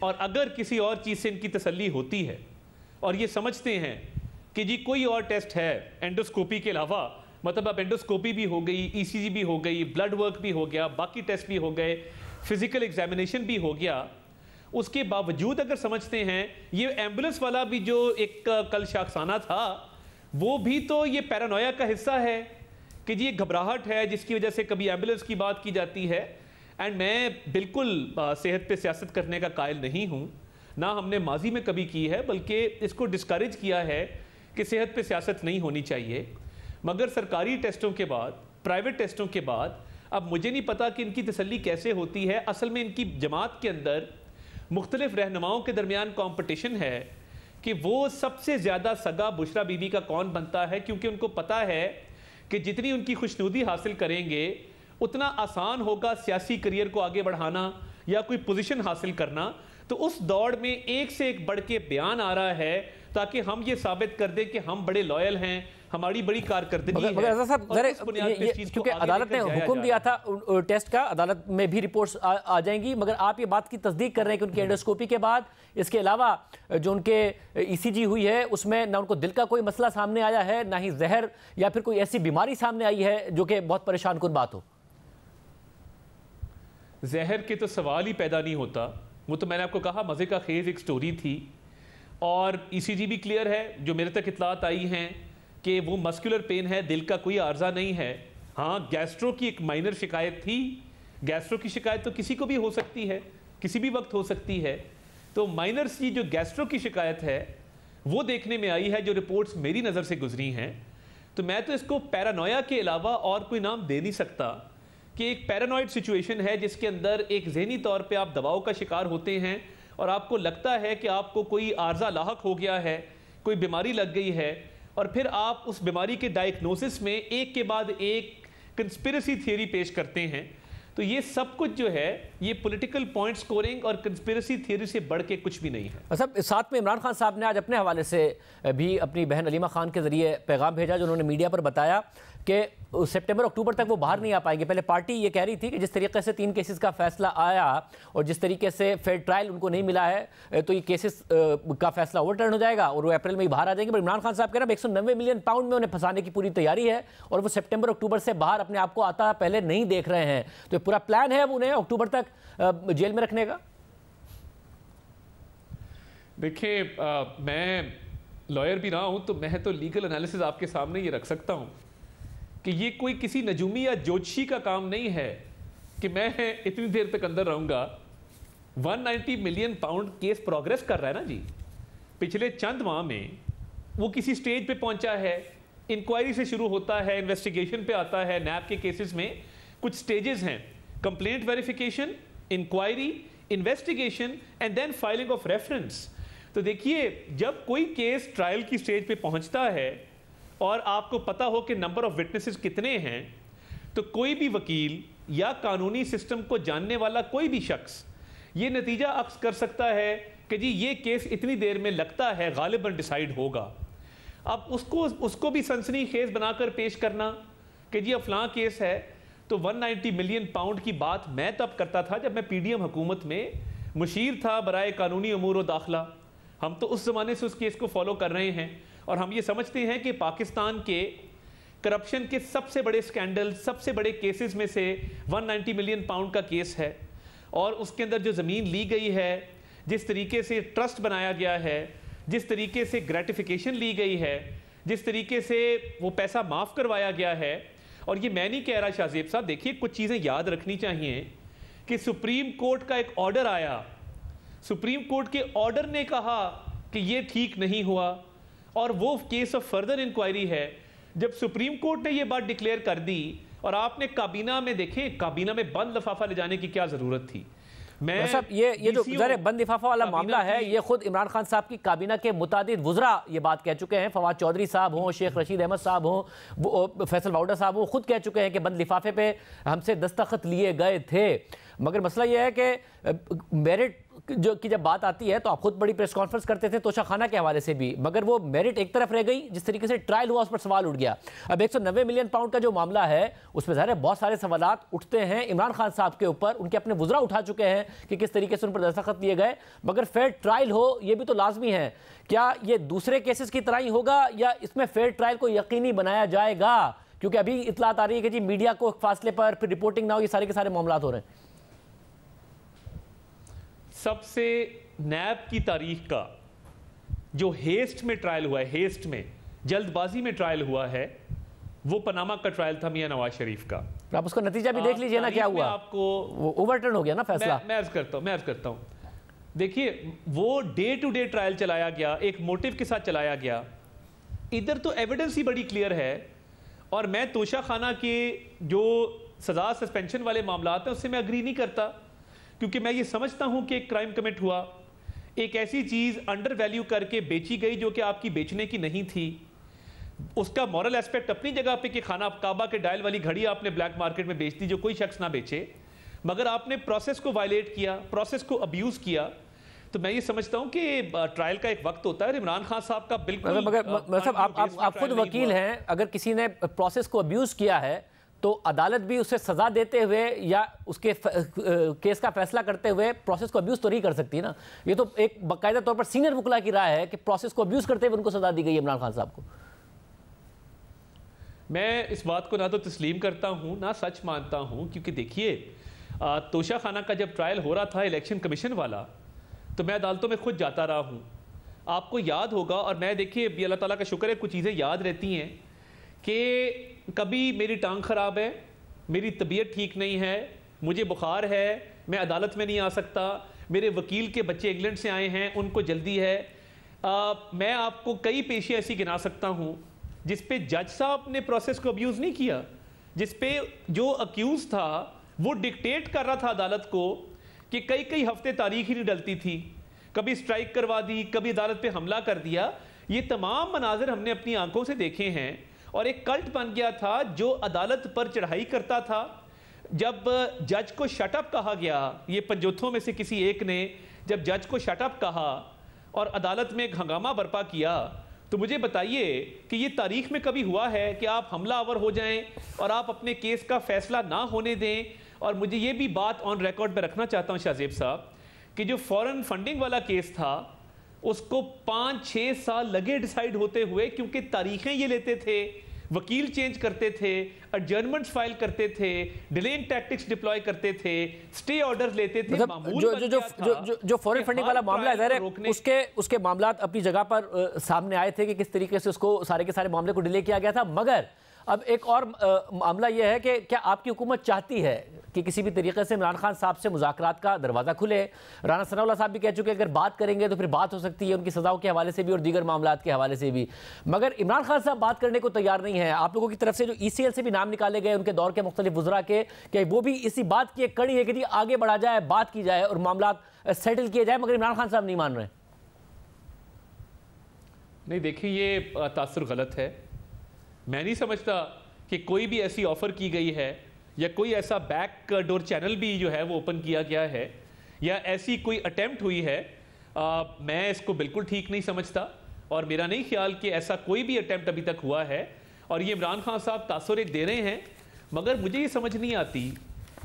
और अगर किसी और चीज़ से इनकी तसल्ली होती है और ये समझते हैं कि जी कोई और टेस्ट है एंडोस्कोपी के अलावा, मतलब अब एंडोस्कोपी भी हो गई, ईसीजी भी हो गई, ब्लड वर्क भी हो गया, बाकी टेस्ट भी हो गए, फिजिकल एग्जामिनेशन भी हो गया, उसके बावजूद अगर समझते हैं ये एम्बुलेंस वाला भी जो एक कल शाखसाना था वो भी तो ये पैरानोया का हिस्सा है कि जी ये घबराहट है जिसकी वजह से कभी एम्बुलेंस की बात की जाती है। एंड मैं बिल्कुल सेहत पे सियासत करने का कायल नहीं हूँ, ना हमने माजी में कभी की है, बल्कि इसको डिस्करेज किया है कि सेहत पे सियासत नहीं होनी चाहिए। मगर सरकारी टेस्टों के बाद, प्राइवेट टेस्टों के बाद, अब मुझे नहीं पता कि इनकी तसल्ली कैसे होती है। असल में इनकी जमात के अंदर मुख्तलिफ रहनुमाओं के दरमियान कंपटीशन है कि वो सबसे ज़्यादा सगा बुशरा बीबी का कौन बनता है, क्योंकि उनको पता है कि जितनी उनकी खुशनुदी हासिल करेंगे उतना आसान होगा सियासी करियर को आगे बढ़ाना या कोई पोजीशन हासिल करना। तो उस दौड़ में एक से एक बढ़ के बयान आ रहा है ताकि हम ये साबित कर दें कि हम बड़े लॉयल हैं, हमारी बड़ी कारकर्दगी है। क्योंकि अदालत ने हुक्म दिया था टेस्ट का, अदालत में भी रिपोर्ट्स आ जाएंगी, मगर आप ये बात की तस्दीक कर रहे हैं कि उनकी एंडोस्कोपी के बाद इसके अलावा जो उनके ईसीजी हुई है उसमें ना उनको दिल का कोई मसला सामने आया है, ना ही जहर या फिर कोई ऐसी बीमारी सामने आई है जो कि बहुत परेशान कुन बात हो। जहर के तो सवाल ही पैदा नहीं होता, वो तो मैंने आपको कहा मज़े का खेज एक स्टोरी थी। और ईसीजी भी क्लियर है, जो मेरे तक इतलात आई हैं कि वो मस्कुलर पेन है, दिल का कोई आर्जा नहीं है। हाँ, गैस्ट्रो की एक माइनर शिकायत थी, गैस्ट्रो की शिकायत तो किसी को भी हो सकती है, किसी भी वक्त हो सकती है। तो माइनर सी जो गैस्ट्रो की शिकायत है वो देखने में आई है, जो रिपोर्ट्स मेरी नज़र से गुजरी हैं। तो मैं तो इसको पैरानोया के अलावा और कोई नाम दे नहीं सकता कि एक पैरानॉइड सिचुएशन है जिसके अंदर एक जहनी तौर पे आप दबाव का शिकार होते हैं और आपको लगता है कि आपको कोई आर्जा लाहक हो गया है, कोई बीमारी लग गई है, और फिर आप उस बीमारी के डायग्नोसिस में एक के बाद एक कंस्पिरेसी थियरी पेश करते हैं। तो ये सब कुछ जो है ये पॉलिटिकल पॉइंट स्कोरिंग और कंस्पिरेसी थियरी से बढ़ के कुछ भी नहीं है। सब साथ में इमरान खान साहब ने आज अपने हवाले से भी अपनी बहन अलीमा खान के जरिए पैगाम भेजा, जो उन्होंने मीडिया पर बताया कि सितंबर अक्टूबर तक वो बाहर नहीं आ पाएंगे। पहले पार्टी ये कह रही थी कि जिस तरीके से 3 केसेस का फैसला आया और जिस तरीके से फेयर ट्रायल उनको नहीं मिला है तो ये केसेस का फैसला ओवरटर्न हो जाएगा और वो अप्रैल में ही बाहर आ जाएंगे। पर इमरान खान साहब कह रहे हैं 190 मिलियन पाउंड में उन्हें फंसाने की पूरी तैयारी है और वो सितंबर अक्टूबर से बाहर अपने आप को आता पहले नहीं देख रहे हैं। तो पूरा प्लान है उन्हें अक्टूबर तक जेल में रखने का। देखिए, मैं लॉयर भी रहा हूं तो मैं तो लीगल एनालिसिस आपके सामने ये रख सकता हूं कि ये कोई किसी नजूमी या ज्योतिषी का काम नहीं है कि मैं इतनी देर तक अंदर रहूंगा। 190 मिलियन पाउंड केस प्रोग्रेस कर रहा है ना जी, पिछले चंद माह में वो किसी स्टेज पे पहुंचा है, इंक्वायरी से शुरू होता है, इन्वेस्टिगेशन पे आता है। नैब के केसेस में कुछ स्टेजेस हैं, complaint verification, inquiry, investigation and then filing of reference. तो देखिए, जब कोई केस ट्रायल की स्टेज पे पहुंचता है और आपको पता हो कि नंबर ऑफ विटनेसेस कितने हैं, तो कोई भी वकील या कानूनी सिस्टम को जानने वाला कोई भी शख्स ये नतीजा अक्स कर सकता है कि जी ये केस इतनी देर में लगता है गालिबन डिसाइड होगा। अब उसको भी सनसनीखेज बनाकर पेश करना कि जी अफलां केस है। तो 190 मिलियन पाउंड की बात मैं तब करता था जब मैं पीडीएम हुकूमत में मुशीर था बराए कानूनी अमूर व दाखिला। हम तो उस ज़माने से उस केस को फॉलो कर रहे हैं और हम ये समझते हैं कि पाकिस्तान के करप्शन के सबसे बड़े स्कैंडल, सबसे बड़े केसेस में से 190 मिलियन पाउंड का केस है। और उसके अंदर जो ज़मीन ली गई है, जिस तरीके से ट्रस्ट बनाया गया है, जिस तरीके से ग्रेटिफिकेशन ली गई है, जिस तरीके से वो पैसा माफ़ करवाया गया है। और ये मैं नहीं कह रहा शाहजेब साहब, देखिए कुछ चीज़ें याद रखनी चाहिए कि सुप्रीम कोर्ट का एक ऑर्डर आया, सुप्रीम कोर्ट के ऑर्डर ने कहा कि ये ठीक नहीं हुआ और वो केस ऑफ फर्दर इंक्वायरी है। जब सुप्रीम कोर्ट ने ये बात डिक्लेयर कर दी और आपने काबीना में देखें, काबीना में बंद लिफाफा ले जाने की क्या जरूरत थी। मैं साहब ये जो ज़रा बंद लिफाफा वाला मामला है, ये खुद इमरान खान साहब की काबीना के मुतादिद वुज़रा ये बात कह चुके हैं। फवाद चौधरी साहब हों, शेख रशीद अहमद साहब हों, फैसल वाउडा साहब हों, खुद कह चुके हैं कि बंद लिफाफे पे हमसे दस्तखत लिए गए थे। मगर मसला यह है कि मेरिट जो की जब बात आती है तो आप खुद बड़ी प्रेस कॉन्फ्रेंस करते थे तोशाखाना के हवाले से भी, मगर वो मेरिट एक तरफ रह गई, जिस तरीके से ट्रायल हुआ उस पर सवाल उठ गया। अब 190 मिलियन पाउंड का जो मामला है उसमें ज़ाहिर है बहुत सारे सवालात उठते हैं इमरान खान साहब के ऊपर, उनके अपने वुज़रा उठा चुके हैं कि किस तरीके से उन पर दस्तखत दिए गए, मगर फेयर ट्रायल हो ये भी तो लाजमी है। क्या ये दूसरे केसेस की तरह ही होगा या इसमें फेयर ट्रायल को यकीनी बनाया जाएगा? क्योंकि अभी इतलात आ रही है कि जी मीडिया को फासले पर, फिर रिपोर्टिंग ना हो, ये सारे के सारे मामला हो रहे हैं। सबसे नैब की तारीख का जो हेस्ट में ट्रायल हुआ है, हेस्ट में जल्दबाजी में ट्रायल हुआ है, वो पनामा का ट्रायल था मियां नवाज शरीफ का। आप उसका नतीजा भी देख लीजिए ना क्या हुआ, आपको वो ओवरटर्न हो गया ना फैसला। मैं अर्ज करता हूं देखिए वो डे टू डे ट्रायल चलाया गया, एक मोटिव के साथ चलाया गया। इधर तो एविडेंस ही बड़ी क्लियर है, और मैं तोशाखाना के जो सजा सस्पेंशन वाले मामला हैं उससे मैं अग्री नहीं करता, क्योंकि मैं ये समझता हूं कि एक क्राइम कमिट हुआ, एक ऐसी चीज अंडर वैल्यू करके बेची गई जो कि आपकी बेचने की नहीं थी। उसका मॉरल एस्पेक्ट अपनी जगह पे कि खाना काबा के डायल वाली घड़ी आपने ब्लैक मार्केट में बेच दी जो कोई शख्स ना बेचे, मगर आपने प्रोसेस को वायलेट किया, प्रोसेस को अब्यूज किया। तो मैं ये समझता हूं कि ट्रायल का एक वक्त होता है। इमरान खान साहब का बिल्कुल मगर आप खुद वकील हैं, अगर किसी ने प्रोसेस को अब्यूज किया है तो अदालत भी उसे सजा देते हुए या उसके केस का फैसला करते हुए प्रोसेस को अब्यूज तो नहीं कर सकती ना। ये तो एक बाकायदा तौर पर सीनियर वकील की राय है कि प्रोसेस को अब्यूज करते हुए उनको सजा दी गई इमरान खान साहब को। मैं इस बात को ना तो तस्लीम करता हूं ना सच मानता हूं, क्योंकि देखिए तोशाखाना का जब ट्रायल हो रहा था इलेक्शन कमीशन वाला, तो मैं अदालतों में खुद जाता रहा हूं। आपको याद होगा, और मैं देखिए अल्लाह ताला का शुक्र है कुछ चीज़ें याद रहती हैं, कि कभी मेरी टांग ख़राब है, मेरी तबीयत ठीक नहीं है, मुझे बुखार है, मैं अदालत में नहीं आ सकता, मेरे वकील के बच्चे इंग्लैंड से आए हैं, उनको जल्दी है। मैं आपको कई पेशे ऐसी गिना सकता हूँ जिस पे जज साहब ने प्रोसेस को अब्यूज़ नहीं किया, जिस पे जो अक्यूज़ था वो डिक्टेट कर रहा था अदालत को कि कई कई हफ्ते तारीख ही नहीं डलती थी, कभी स्ट्राइक करवा दी, कभी अदालत पे हमला कर दिया। ये तमाम मनाजिर हमने अपनी आंखों से देखे हैं, और एक कल्ट बन गया था जो अदालत पर चढ़ाई करता था। जब जज को शटअप कहा गया, ये पंजोथों में से किसी एक ने जब जज को शटअप कहा और अदालत में एक हंगामा बर्पा किया, तो मुझे बताइए कि ये तारीख में कभी हुआ है कि आप हमलावर हो जाएं और आप अपने केस का फैसला ना होने दें। और मुझे ये भी बात ऑन रिकॉर्ड में रखना चाहता हूँ शाहजेब साहब, कि जो फॉरेन फंडिंग वाला केस था उसको 5-6 साल लगे डिसाइड होते हुए, क्योंकि तारीखें ये लेते थे, वकील चेंज करते थे, एडजर्नमेंट्स फाइल करते थे, डिलेइंग टैक्टिक्स डिप्लॉय करते थे, स्टे ऑर्डर्स लेते थे। मतलब जो फॉरेन फंडिंग वाला मामला है उसके मामलात अपनी जगह पर सामने आए थे कि किस तरीके से उसको सारे के सारे मामले को डिले किया गया था। मगर अब एक और मामला यह है कि क्या आपकी हुकूमत चाहती है कि किसी भी तरीके से इमरान खान साहब से मुज़ाकरात का दरवाज़ा खुले? राना सनाउल्लाह साहब भी कह चुके हैं अगर बात करेंगे तो फिर बात हो सकती है उनकी सज़ाओं के हवाले से भी और दीगर मामलात के हवाले से भी, मगर इमरान खान साहब बात करने को तैयार नहीं है। आप लोगों की तरफ से जो ECL से भी नाम निकाले गए उनके दौर के मुख्तलिफ वुज़रा के, कि वो भी इसी बात की एक कड़ी है कि जी आगे बढ़ा जाए, बात की जाए और मामलात सेटल किए जाए, मगर इमरान खान साहब नहीं मान रहे। नहीं देखिए, ये तासुर गलत है। मैं नहीं समझता कि कोई भी ऐसी ऑफर की गई है या कोई ऐसा बैक डोर चैनल भी जो है वो ओपन किया गया है या ऐसी कोई अटेम्प्ट हुई है। मैं इसको बिल्कुल ठीक नहीं समझता, और मेरा नहीं ख्याल कि ऐसा कोई भी अटेम्प्ट अभी तक हुआ है। और ये इमरान खान साहब तासुर एक दे रहे हैं, मगर मुझे ये समझ नहीं आती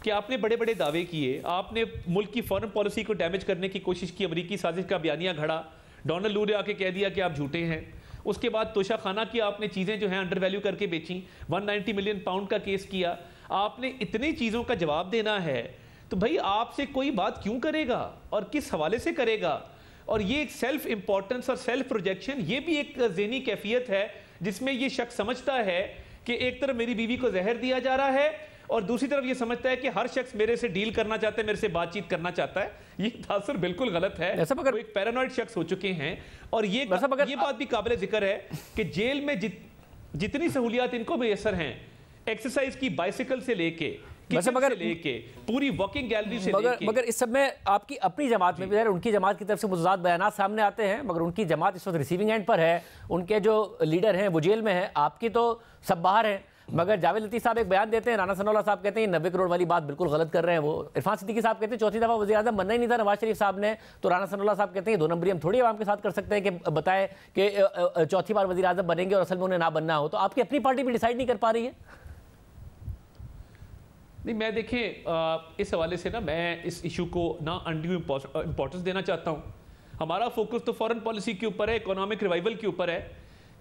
कि आपने बड़े बड़े दावे किए, आपने मुल्क की फॉरेन पॉलिसी को डैमेज करने की कोशिश की, अमरीकी साजिश का बयानिया घड़ा, डोनाल्ड लू ने आके कह दिया कि आप झूठे हैं। उसके बाद तोशाखाना की आपने चीज़ें जो हैं अंडर वैल्यू करके बेची, 190 मिलियन पाउंड का केस किया। आपने इतनी चीज़ों का जवाब देना है तो भाई आपसे कोई बात क्यों करेगा और किस हवाले से करेगा? और ये एक सेल्फ इंपॉर्टेंस और सेल्फ प्रोजेक्शन, ये भी एक ज़हनी कैफियत है जिसमें ये शख्स समझता है कि एक तरफ मेरी बीवी को जहर दिया जा रहा है और दूसरी तरफ ये समझता है कि हर शख्स मेरे से डील करना चाहता है, मेरे से बातचीत करना चाहता है। ये तासुर बिल्कुल गलत है। वो एक पैरानॉइड शख्स हो चुके हैं। और ये बात भी काबिल जिक्र है कि जेल में जितनी सहूलियात इनको मैसर हैं, एक्सरसाइज की बाइसिकल से लेके पूरी वॉकिंग गैलरी से लेके, मगर इस सब में आपकी अपनी जमात में भी है, उनकी जमात की तरफ से मुतज़ाद बयानात सामने आते हैं, मगर उनकी जमात इस वक्त रिसीविंग एंड पर है, उनके जो लीडर हैं वो जेल में है, आपकी तो सब बाहर हैं। मगर जावेद लतीफ़ साहब एक बयान देते हैं, राना सनाउल्लाह साहब कहते हैं 90 करोड़ वाली बात बिल्कुल गलत कर रहे हैं वो। इरफान सिद्दीकी साहब कहते हैं चौथी दफ़ा वज़ीर-ए-आज़म बनना ही नहीं था नवाज शरीफ साहब ने, तो राना सनाउल्लाह साहब कहते हैं 2 नंबरी हम थोड़ी आवाम के साथ कर सकते हैं कि बताएं कि चौथी बार वज़ीर-ए-आज़म बनेंगे और असल में उन्हें ना बनना हो। तो आपकी अपनी पार्टी भी डिसाइड नहीं कर पा रही है? नहीं, मैं देखें इस हवाले से ना मैं इस इशू को ना अनड्यू इंपॉर्टेंस देना चाहता हूँ। हमारा फोकस तो फॉरेन पॉलिसी के ऊपर है, इकोनॉमिक रिवाइवल के ऊपर है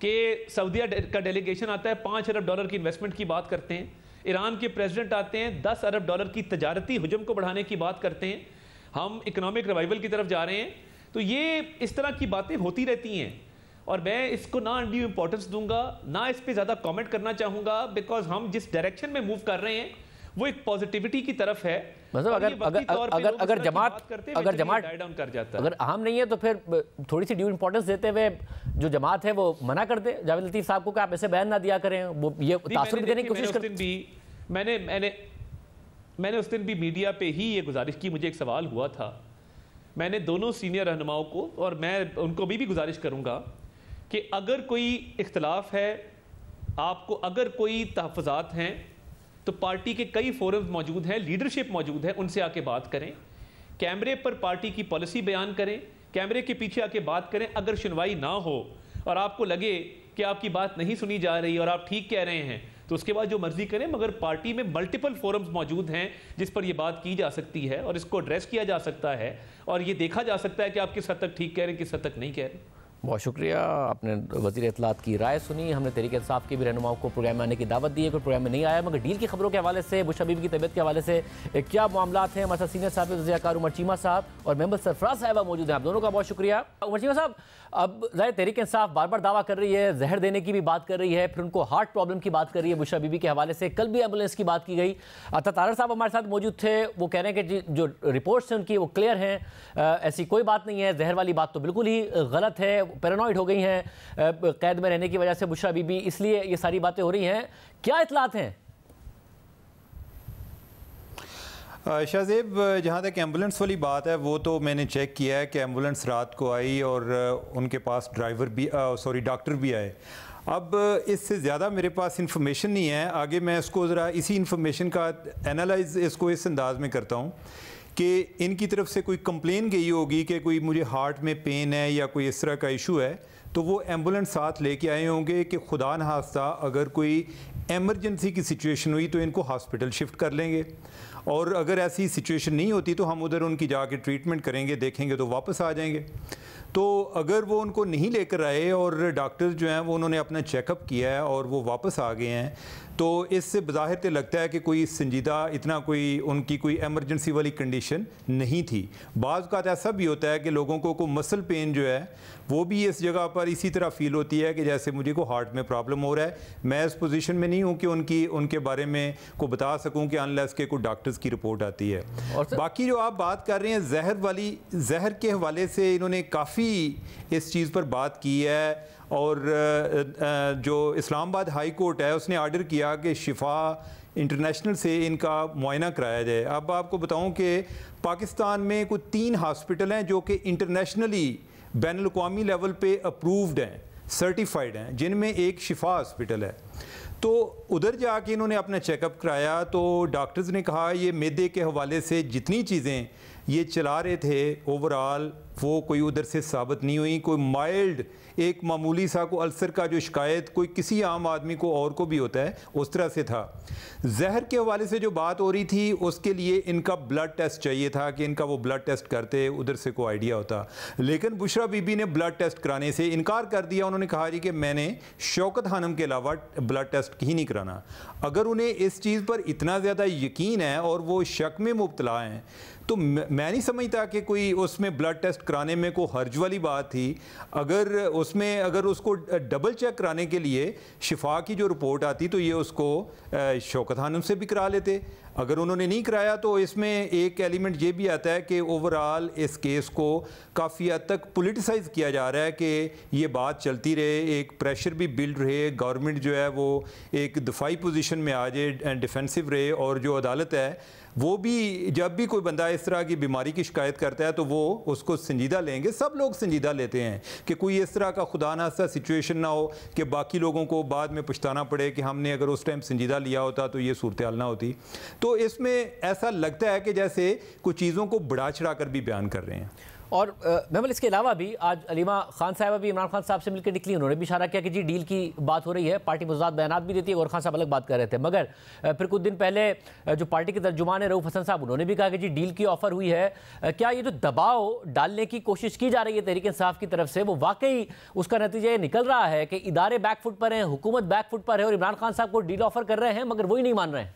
कि सऊदीया का डेलीगेशन आता है, $5 अरब की इन्वेस्टमेंट की बात करते हैं। ईरान के प्रेसिडेंट आते हैं, $10 अरब की तजारती हुजम को बढ़ाने की बात करते हैं। हम इकोनॉमिक रिवाइवल की तरफ जा रहे हैं। तो ये इस तरह की बातें होती रहती हैं और मैं इसको ना अनड्यू इंपॉर्टेंस दूंगा, ना इस पर ज़्यादा कॉमेंट करना चाहूँगा, बिकॉज हम जिस डायरेक्शन में मूव कर रहे हैं वो एक पॉजिटिविटी की तरफ है। मतलब अगर जमात डाउन कर जाता है, अगर अहम नहीं है तो फिर थोड़ी सी ड्यू इंपॉर्टेंस देते हुए जो जमात है वो मना कर दे जावेद लतीफ़ साहब को कि आप ऐसे बयान ना दिया करें, वो ये तासुर देने की कोशिश करते हैं। मैंने उस दिन भी मीडिया पे ही ये गुजारिश की, मुझे एक सवाल हुआ था, मैंने दोनों सीनियर रहनुमाओं को और मैं उनको भी गुजारिश करूंगा कि अगर कोई इख्तलाफ है आपको, अगर कोई तहफ़्फ़ुज़ात हैं तो पार्टी के कई फोरम्स मौजूद हैं, लीडरशिप मौजूद है, उनसे आके बात करें, कैमरे पर पार्टी की पॉलिसी बयान करें, कैमरे के पीछे आके बात करें। अगर सुनवाई ना हो और आपको लगे कि आपकी बात नहीं सुनी जा रही और आप ठीक कह रहे हैं तो उसके बाद जो मर्जी करें, मगर पार्टी में मल्टीपल फोरम्स मौजूद हैं जिस पर यह बात की जा सकती है और इसको एड्रेस किया जा सकता है और ये देखा जा सकता है कि आप किस हद तक ठीक कह रहे हैं, किस हद तक नहीं कह रहे। बहुत शुक्रिया, आपने वज़ीर इत्तलात की राय सुनी। हमने तहरीक इंसाफ के भी रहनुमाओं को प्रोग्राम में आने की दावत दी है, कोई प्रोग्राम में नहीं आया, मगर डील की खबरों के हवाले से, बुश हबीब की तबीयत के हवाले से क्या मामलात हैं, हमारे साथ सीनियर साहब वज़ीर उमर चीमा साहब और मेंबर सरफराज साहिबा मौजूद हैं। आप दोनों का बहुत शुक्रिया। उमर चीमा साहब, अब ज़ाहिर तहरीक इंसाफ बार बार दावा कर रही है, जहर देने की भी बात कर रही है, फिर उनको हार्ट प्रॉब्लम की बात कर रही है बुशरा बीबी के हवाले से, कल भी एम्बुलेंस की बात की गई। तारर साहब हमारे साथ मौजूद थे, वो कह रहे हैं कि जो रिपोर्ट्स हैं उनकी वो क्लियर हैं, ऐसी कोई बात नहीं है, जहर वाली बात तो बिल्कुल ही गलत है, पैरानॉइड हो गई हैं कैद में रहने की वजह से बुशरा बीबी, इसलिए ये सारी बातें हो रही हैं। क्या इत्तलात हैं? शाहजेब, जहाँ तक एम्बुलेंस वाली बात है वो तो मैंने चेक किया है कि एम्बुलेंस रात को आई और उनके पास ड्राइवर भी डॉक्टर भी आए। अब इससे ज़्यादा मेरे पास इंफॉर्मेशन नहीं है, आगे मैं इसको ज़रा इसी इंफॉर्मेशन का एनालाइज इसको इस अंदाज में करता हूँ कि इनकी तरफ से कोई कंप्लेन गई होगी कि कोई मुझे हार्ट में पेन है या कोई इस तरह का इशू है, तो वो एम्बुलेंस साथ लेके आए होंगे कि खुदा न खास्ता अगर कोई एमरजेंसी की सिचुएशन हुई तो इनको हॉस्पिटल शिफ्ट कर लेंगे, और अगर ऐसी सिचुएशन नहीं होती तो हम उधर उनकी जाके ट्रीटमेंट करेंगे, देखेंगे तो वापस आ जाएंगे। तो अगर वो उनको नहीं लेकर आए और डॉक्टर्स जो हैं वो उन्होंने अपना चेकअप किया है और वो वापस आ गए हैं, तो इससे बज़ाहिर तो लगता है कि कोई संजीदा इतना कोई उनकी कोई एमरजेंसी वाली कंडीशन नहीं थी। बाज़ का ऐसा भी होता है कि लोगों को मसल पेन जो है वो भी इस जगह पर इसी तरह फील होती है कि जैसे मुझे को हार्ट में प्रॉब्लम हो रहा है। मैं इस पोजीशन में नहीं हूँ कि उनके बारे में को बता सकूँ कि अनलेस के कोई डॉक्टर्स की रिपोर्ट आती है। और बाकी जो आप बात कर रहे हैं जहर के हवाले से इन्होंने काफ़ी इस चीज़ पर बात की है, और जो इस्लामाबाद हाई कोर्ट है उसने आर्डर किया कि शिफा इंटरनेशनल से इनका मुआयना कराया जाए। अब आपको बताऊं कि पाकिस्तान में कोई 3 हॉस्पिटल हैं जो कि इंटरनेशनली बैनुल-अक़वामी लेवल पे अप्रूव्ड हैं, सर्टिफाइड हैं, जिनमें एक शिफा हॉस्पिटल है। तो उधर जाके इन्होंने अपना चेकअप कराया तो डॉक्टर्स ने कहा ये मैदे के हवाले से जितनी चीज़ें ये चला रहे थे ओवरऑल वो कोई उधर से साबित नहीं हुई। कोई माइल्ड एक मामूली सा को अल्सर का जो शिकायत कोई किसी आम आदमी को और को भी होता है उस तरह से था। जहर के हवाले से जो बात हो रही थी उसके लिए इनका ब्लड टेस्ट चाहिए था कि इनका वो ब्लड टेस्ट करते, उधर से कोई आइडिया होता, लेकिन बुशरा बीबी ने ब्लड टेस्ट कराने से इनकार कर दिया। उन्होंने कहा जी कि मैंने शौकत खानम के अलावा ब्लड टेस्ट ही नहीं कराना। अगर उन्हें इस चीज़ पर इतना ज़्यादा यकीन है और वो शक में मुब्तला हैं तो मैं नहीं समझता कि कोई उसमें ब्लड टेस्ट कराने में कोई हर्ज वाली बात थी। अगर उसको डबल चेक कराने के लिए शिफा की जो रिपोर्ट आती तो ये उसको शौकत खानम से भी करा लेते। अगर उन्होंने नहीं कराया तो इसमें एक एलिमेंट ये भी आता है कि ओवरऑल इस केस को काफ़ी हद तक पोलिटिसाइज किया जा रहा है कि ये बात चलती रहे, एक प्रेशर भी बिल्ड रहे, गवर्नमेंट जो है वो एक दफाई पोजीशन में आ जाए, डिफेंसिव रहे, और जो अदालत है वो भी जब भी कोई बंदा इस तरह की बीमारी की शिकायत करता है तो वो उसको संजीदा लेंगे। सब लोग संजीदा लेते हैं कि कोई इस तरह का खुदा न खास्ता सिचुएशन ना हो कि बाकी लोगों को बाद में पछताना पड़े कि हमने अगर उस टाइम संजीदा लिया होता तो ये सूरत हाल ना होती। तो इसमें ऐसा लगता है कि जैसे कुछ चीज़ों को बढ़ा चढ़ा कर भी बयान कर रहे हैं। और महमल इसके अलावा भी आज अलीमा खान साहब भी इमरान खान साहब से मिलकर निकली, उन्होंने भी इशारा किया कि जी डील की बात हो रही है, पार्टी मुजाद बयानात भी देती है, और खान साहब अलग बात कर रहे थे। मगर फिर कुछ दिन पहले जो पार्टी के तर्जुमान है रऊफ हसन साहब, उन्होंने भी कहा कि जी डील की ऑफर हुई है। क्या ये जो दबाव डालने की कोशिश की जा रही है तहरीक इंसाफ की तरफ से, वो वाकई उसका नतीजा ये निकल रहा है कि इदारे बैकफुट पर हैं, हुकूमत बैकफुट पर है, और इमरान खान साहब को डील ऑफर कर रहे हैं मगर वही नहीं मान रहे हैं?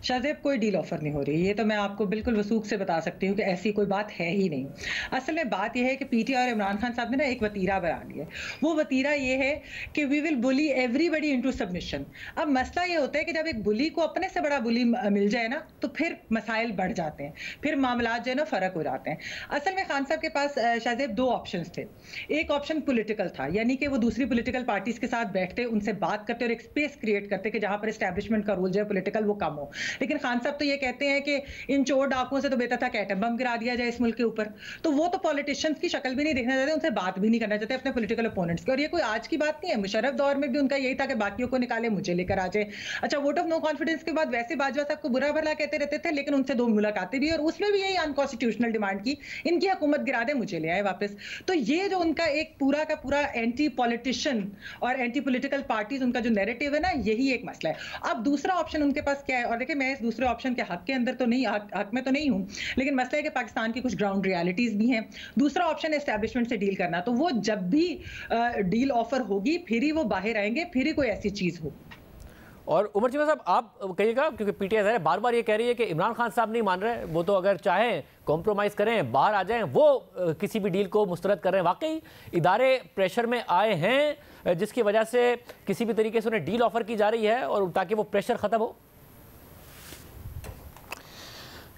शाहजेब, कोई डील ऑफर नहीं हो रही, ये तो मैं आपको बिल्कुल वसूख से बता सकती हूँ कि ऐसी कोई बात है ही नहीं। असल में बात यह है कि पीटीआई और इमरान खान साहब ने ना एक वतीरा बना लिया। वो वतीरा ये है कि we will bully everybody into submission. अब मसला ये होता है कि जब एक बुली को अपने से बड़ा बुली मिल जाए ना तो फिर मसाइल बढ़ जाते हैं, फिर मामला जो है ना फ़र्क हो जाते हैं। असल में खान साहब के पास शाहजेब दो ऑप्शन थे। एक ऑप्शन पॉलिटिकल था, यानी कि वो दूसरी पॉलिटिकल पार्टीज के साथ बैठते, उनसे बात करते और एक स्पेस क्रिएट करते कि जहां पर एस्टैब्लिशमेंट का रोल जो है पॉलिटिकल वो कम हो। लेकिन खान साहब तो ये कहते हैं कि इन चोर डाकुओं से तो बेहतर था कि एटम बम गिरा दिया जाए इस मुल्क के ऊपर। तो वो तो पॉलिटिशियंस की शक्ल भी नहीं देखना चाहते, उनसे बात भी नहीं करना चाहते अपने पॉलिटिकल ओपोनेंट्स की। और ये कोई आज की बात नहीं है, मुशर्रफ दौर में भी उनका यही था कि बाकियों को निकाले मुझे लेकर आ जाए। अच्छा, वोट ऑफ नो कॉन्फिडेंस के बाद वैसे बाजवा साहब को बुरा भला कहते रहते थे, लेकिन उनसे दो मुलाकातें भी, और उसमें भी यही अनकॉन्स्टिट्यूशनल डिमांड की, इनकी हुकूमत गिरा दे मुझे ले आए वापस। तो ये जो उनका एक पूरा का पूरा एंटी पॉलिटिशियन और एंटी पॉलिटिकल पार्टीज उनका जो नैरेटिव है ना, यही एक मसला है। अब दूसरा ऑप्शन उनके पास क्या है, और देखिए मैं इस दूसरे ऑप्शन के हक के अंदर तो नहीं, हक में तो नहीं हूं, लेकिन मसला है कि पाकिस्तान की कुछ ग्राउंड रियलिटीज भी हैं। दूसरा ऑप्शन है एस्टैब्लिशमेंट से डील करना। तो वो जब भी डील ऑफर होगी फिर ही वो बाहर आएंगे, फिर ही कोई ऐसी चीज हो। और उमर चीमा साहब आप कहिएगा, क्योंकि पीटीआई बार बार ये कह रही है कि इमरान खान साहब नहीं मान रहे, वो तो अगर चाहें कॉम्प्रोमाइज़ करें, बाहर आ जाएं, वो किसी भी डील को मुस्तरद कर रहे हैं। वाकई इदारे प्रेशर में आए हैं जिसकी वजह से किसी भी तरीके से उन्हें डील ऑफर की जा रही है, और ताकि वो प्रेशर ख़त्म हो।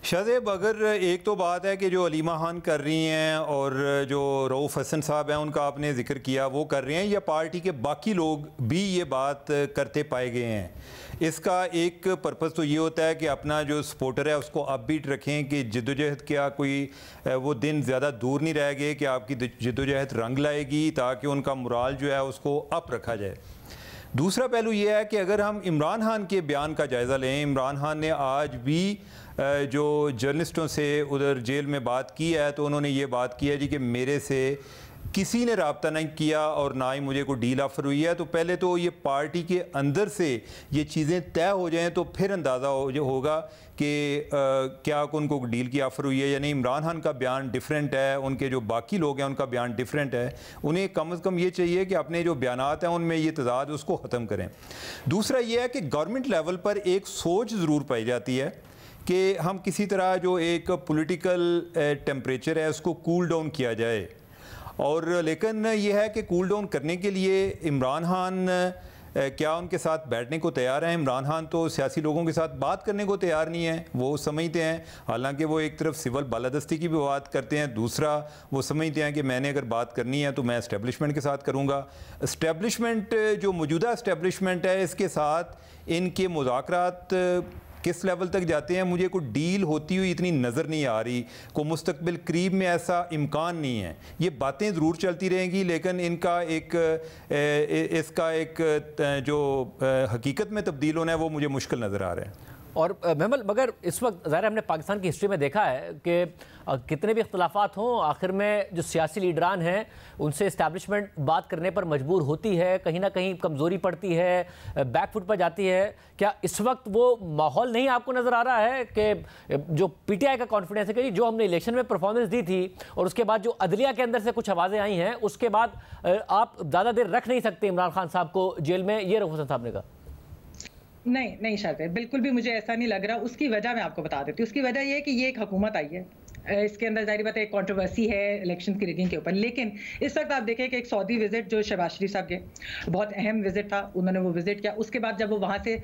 शाहजेब, अगर एक तो बात है कि जो अलीमा खान कर रही हैं और जो रऊफ हसन साहब हैं उनका आपने जिक्र किया वो कर रहे हैं, या पार्टी के बाकी लोग भी ये बात करते पाए गए हैं, इसका एक पर्पज़ तो ये होता है कि अपना जो सपोर्टर है उसको अपबीट रखें कि जद्दोजहद क्या कोई वो दिन ज़्यादा दूर नहीं रह गए कि आपकी जद्दोजहद रंग लाएगी, ताकि उनका मुराल जो है उसको अप रखा जाए। दूसरा पहलू ये है कि अगर हम इमरान खान के बयान का जायज़ा लें, इमरान खान ने आज भी जो जर्नलिस्टों से उधर जेल में बात की है तो उन्होंने ये बात की है जी कि मेरे से किसी ने रब्ता नहीं किया और ना ही मुझे कोई डील ऑफर हुई है। तो पहले तो ये पार्टी के अंदर से ये चीज़ें तय हो जाएं तो फिर अंदाज़ा होगा कि क्या उनको डील की ऑफ़र हुई है या नहीं। इमरान खान का बयान डिफरेंट है, उनके जो बाकी लोग हैं उनका बयान डिफरेंट है। उन्हें कम से कम ये चाहिए कि अपने जो बयानात हैं उनमें ये तजाद उसको ख़त्म करें। दूसरा ये है कि गवर्नमेंट लेवल पर एक सोच ज़रूर पाई जाती है कि हम किसी तरह जो एक पॉलिटिकल टेम्परेचर है उसको कूल डाउन किया जाए, और लेकिन यह है कि कूल डाउन करने के लिए इमरान खान क्या उनके साथ बैठने को तैयार हैं। इमरान खान तो सियासी लोगों के साथ बात करने को तैयार नहीं है, वो समझते हैं, हालांकि वो एक तरफ सिविल बालादस्ती की भी बात करते हैं, दूसरा वो समझते हैं कि मैंने अगर बात करनी है तो मैं इस्टेब्लिशमेंट के साथ करूँगा। इस्टेब्लिशमेंट जो मौजूदा इस्टेब्लिशमेंट है इसके साथ इनके मुज़ाकरात किस लेवल तक जाते हैं, मुझे कोई डील होती हुई इतनी नज़र नहीं आ रही। को मुस्तकबिल करीब में ऐसा इम्कान नहीं है। ये बातें ज़रूर चलती रहेंगी लेकिन इनका इसका एक जो हकीकत में तब्दील होना है वो मुझे मुश्किल नज़र आ रहा है। और महमल, मगर इस वक्त ज़ाहिर हमने पाकिस्तान की हिस्ट्री में देखा है कि कितने भी इख्तलाफात हों, आखिर में जो सियासी लीडरान हैं उनसे इस्टेब्लिशमेंट बात करने पर मजबूर होती है, कहीं ना कहीं कमज़ोरी पड़ती है, बैकफुट पर जाती है। क्या इस वक्त वो माहौल नहीं आपको नज़र आ रहा है कि जो पीटीआई का कॉन्फिडेंस है कि जो हमने इलेक्शन में परफॉर्मेंस दी थी और उसके बाद जो अदलिया के अंदर से कुछ आवाज़ें आई हैं, उसके बाद आप ज़्यादा देर रख नहीं सकते इमरान खान साहब को जेल में, ये रऊफ हसन साहब ने कहा? नहीं शाहजेब, बिल्कुल भी मुझे ऐसा नहीं लग रहा। उसकी वजह मैं आपको बता देती हूँ। उसकी वजह यह है कि ये एक हुकूमत आई है, इसके अंदर जाहिर बात है कंट्रोवर्सी है इलेक्शन की रिगिंग के ऊपर, लेकिन इस वक्त आप देखें कि एक सऊदी विजिट जो शहबाज शरीफ साहब के बहुत अहम विजिट था, उन्होंने वो विजिट किया। उसके बाद जब वो वहाँ से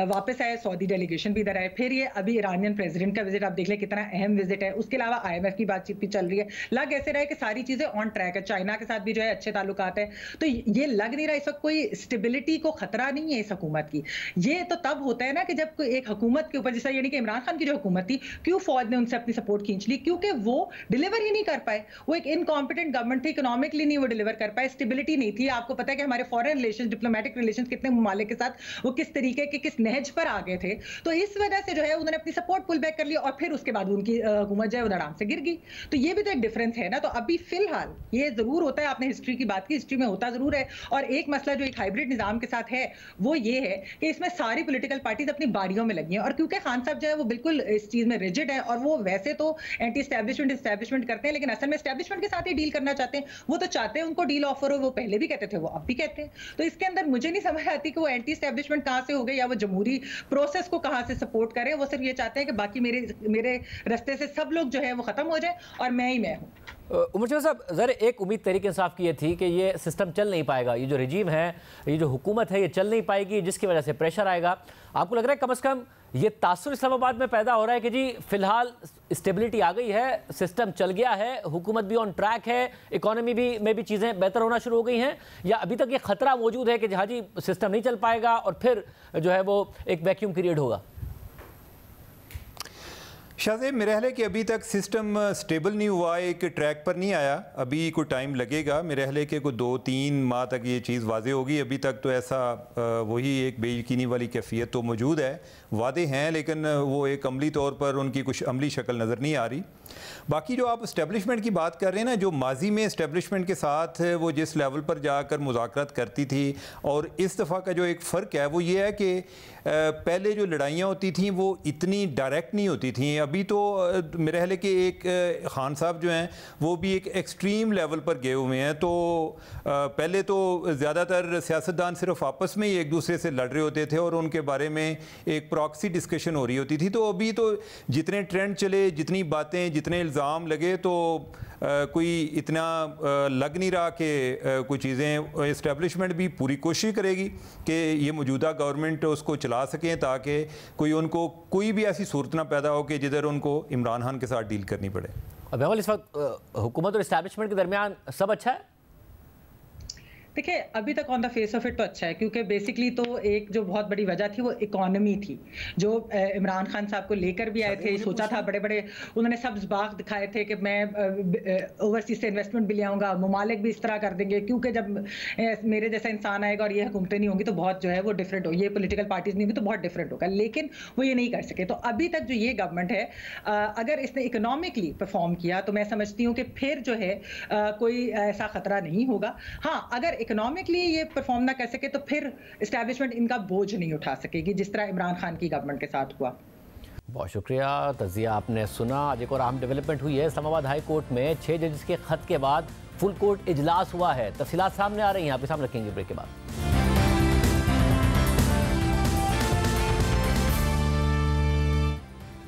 वापस आए, सऊदी डेलीगेशन भी इधर आए, फिर ये अभी ईरानियन प्रेसिडेंट का विजिट आप देख लें कितना अहम विजिट है। उसके अलावा IMF की बातचीत भी चल रही है। लग ऐसे रहा है कि सारी चीज़ें ऑन ट्रैक है, चाइना के साथ भी जो है अच्छे ताल्लुकात है। तो ये लग नहीं रहा इस वक्त कोई स्टेबिलिटी को खतरा नहीं है इस हुकूमत की। ये तो तब होता है ना कि जब कोई एक हुकूमत के ऊपर, जैसा यानी कि इमरान खान की जो हुकूमत थी, क्यों फौज ने उनसे अपनी सपोर्ट खींच ली? क्योंकि वो डिलीवर ही नहीं कर पाए। वो एक इनकॉम्पिटेंट गवर्नमेंट थी, इकोनॉमिकली नहीं वो डिलीवर कर पाए, स्टेबिलिटी नहीं थी। आपको पता है कि हमारे फॉरेन रिलेशन, डिप्लोमेटिक रिलेशन कितने ममालिक के साथ वो किस तरीके के किस नहज पर आ गए थे। तो इस वजह से जो है उन्होंने अपनी सपोर्ट पुल बैक कर लिया और फिर उसके बाद उनकी हुकूमत जो है धड़ाम से गिर गई। तो ये भी तो एक डिफरेंस है ना। तो अभी फिलहाल ये जरूर होता है, आपने हिस्ट्री की बात की, हिस्ट्री में होता जरूर है। और एक मसला जो एक हाइब्रिड निजाम के साथ है वो ये है कि इसमें सारी पॉलिटिकल पार्टीज अपनी बारियों में लगी हैं। और क्योंकि खान साहब जो है वो बिल्कुल इस चीज में रिजिड है और वो वैसे तो एंटी एस्टैब्लिशमेंट करते हैं, लेकिन असल में एस्टैब्लिशमेंट के साथ ही डील करना चाहते हैं। वो तो चाहते हैं उनको डील ऑफर हो, वो पहले भी कहते थे, वो अब भी कहते हैं। तो इसके अंदर मुझे नहीं समझ आती कि वो एंटी एस्टैब्लिशमेंट कहां से हो गए या वो जमहूरी प्रोसेस को कहां से सपोर्ट करें। वो सिर्फ ये चाहते हैं कि बाकी मेरे रास्ते से सब लोग जो है वो खत्म हो जाए और मैं ही मैं हूं। उमर शरीफ साहब, ज़रा एक उम्मीद तरीके इंसाफ की ये थी कि ये सिस्टम चल नहीं पाएगा, ये जो रजीम है, ये जो हुकूमत है, ये चल नहीं पाएगी, जिसकी वजह से प्रेशर आएगा। आपको लग रहा है कम से कम ये तासुर इस्लामाबाद में पैदा हो रहा है कि जी फिलहाल स्टेबिलिटी आ गई है, सिस्टम चल गया है, हुकूमत भी ऑन ट्रैक है, इकोनॉमी में भी चीज़ें बेहतर होना शुरू हो गई हैं, या अभी तक ये खतरा मौजूद है कि हाँ जी सिस्टम नहीं चल पाएगा और फिर जो है वो एक वैक्यूम पीरियड होगा? शाहज़ेब, मेरे ख्याल है कि अभी तक सिस्टम स्टेबल नहीं हुआ, एक ट्रैक पर नहीं आया, अभी कोई टाइम लगेगा। मेरे ख्याल है कि कोई 2-3 माह तक ये चीज़ वाज़े होगी। अभी तक तो ऐसा वही एक बेयकीनी वाली कैफियत तो मौजूद है, वादे हैं लेकिन वो एक अमली तौर पर उनकी कुछ अमली शक्ल नज़र नहीं आ रही। बाकी जो आप इस्टेब्लिशमेंट की बात कर रहे हैं ना, जो माजी में इस्टेब्लिशमेंट के साथ वो जिस लेवल पर जाकर मुज़ाकरात करती थी, और इस दफ़ा का जो एक फ़र्क है वो ये है कि पहले जो लड़ाइयाँ होती थी वो इतनी डायरेक्ट नहीं होती थी। अभी तो मेरे ख्याल है कि एक खान साहब जो हैं वो भी एक एक्सट्रीम लेवल पर गए हुए हैं। तो पहले तो ज़्यादातर सियासतदान सिर्फ आपस में ही एक दूसरे से लड़ रहे होते थे और उनके बारे में एक प्रॉक्सी डिस्कशन हो रही होती थी। तो अभी तो जितने ट्रेंड चले, जितनी बातें, जितने इल्ज़ाम लगे, तो कोई इतना लग नहीं रहा कि कोई चीज़ें इस्टेब्लिशमेंट भी पूरी कोशिश करेगी कि ये मौजूदा गवर्नमेंट उसको चला सकें, ताकि कोई उनको कोई भी ऐसी सूरत ना पैदा हो कि जिधर उनको इमरान खान के साथ डील करनी पड़े। अब इस वक्त हुकूमत और इस्टेब्लिशमेंट के दरमियान सब अच्छा है? देखिए, अभी तक on the face of it तो अच्छा है, क्योंकि बेसिकली तो एक जो बहुत बड़ी वजह थी वो इकोनॉमी थी, जो इमरान खान साहब को लेकर भी आए थे। सोचा था, बड़े बड़े उन्होंने सब्ज बाग दिखाए थे कि मैं ओवरसीज से इन्वेस्टमेंट भी ले आऊँगा, ममालिक भी इस तरह कर देंगे, क्योंकि जब मेरे जैसा इंसान आएगा और ये हुकूमतें नहीं होंगी तो बहुत जो है वो डिफरेंट हो, ये पोलिटिकल पार्टीज नहीं होंगी तो बहुत डिफरेंट होगा। लेकिन वो ये नहीं कर सके। तो अभी तक जो ये गवर्नमेंट है, अगर इसने इकोनॉमिकली परफॉर्म किया तो मैं समझती हूँ कि फिर जो है कोई ऐसा खतरा नहीं होगा। हाँ, अगर इकोनॉमिकली ये परफॉर्म ना कर सके तो फिर एस्टैब्लिशमेंट इनका बोझ नहीं उठा सकेगी, जिस तरह इमरान खान की गवर्नमेंट के साथ हुआ। बहुत शुक्रिया, तजिया आपने सुना। आज एक और अहम डेवलपमेंट हुई है। इस्लामाबाद हाई कोर्ट में 6 जजेस के खत के बाद फुल कोर्ट इजलास हुआ है। तफसीलात सामने आ रही हैं, आपके सामने रखेंगे ब्रेक के बाद।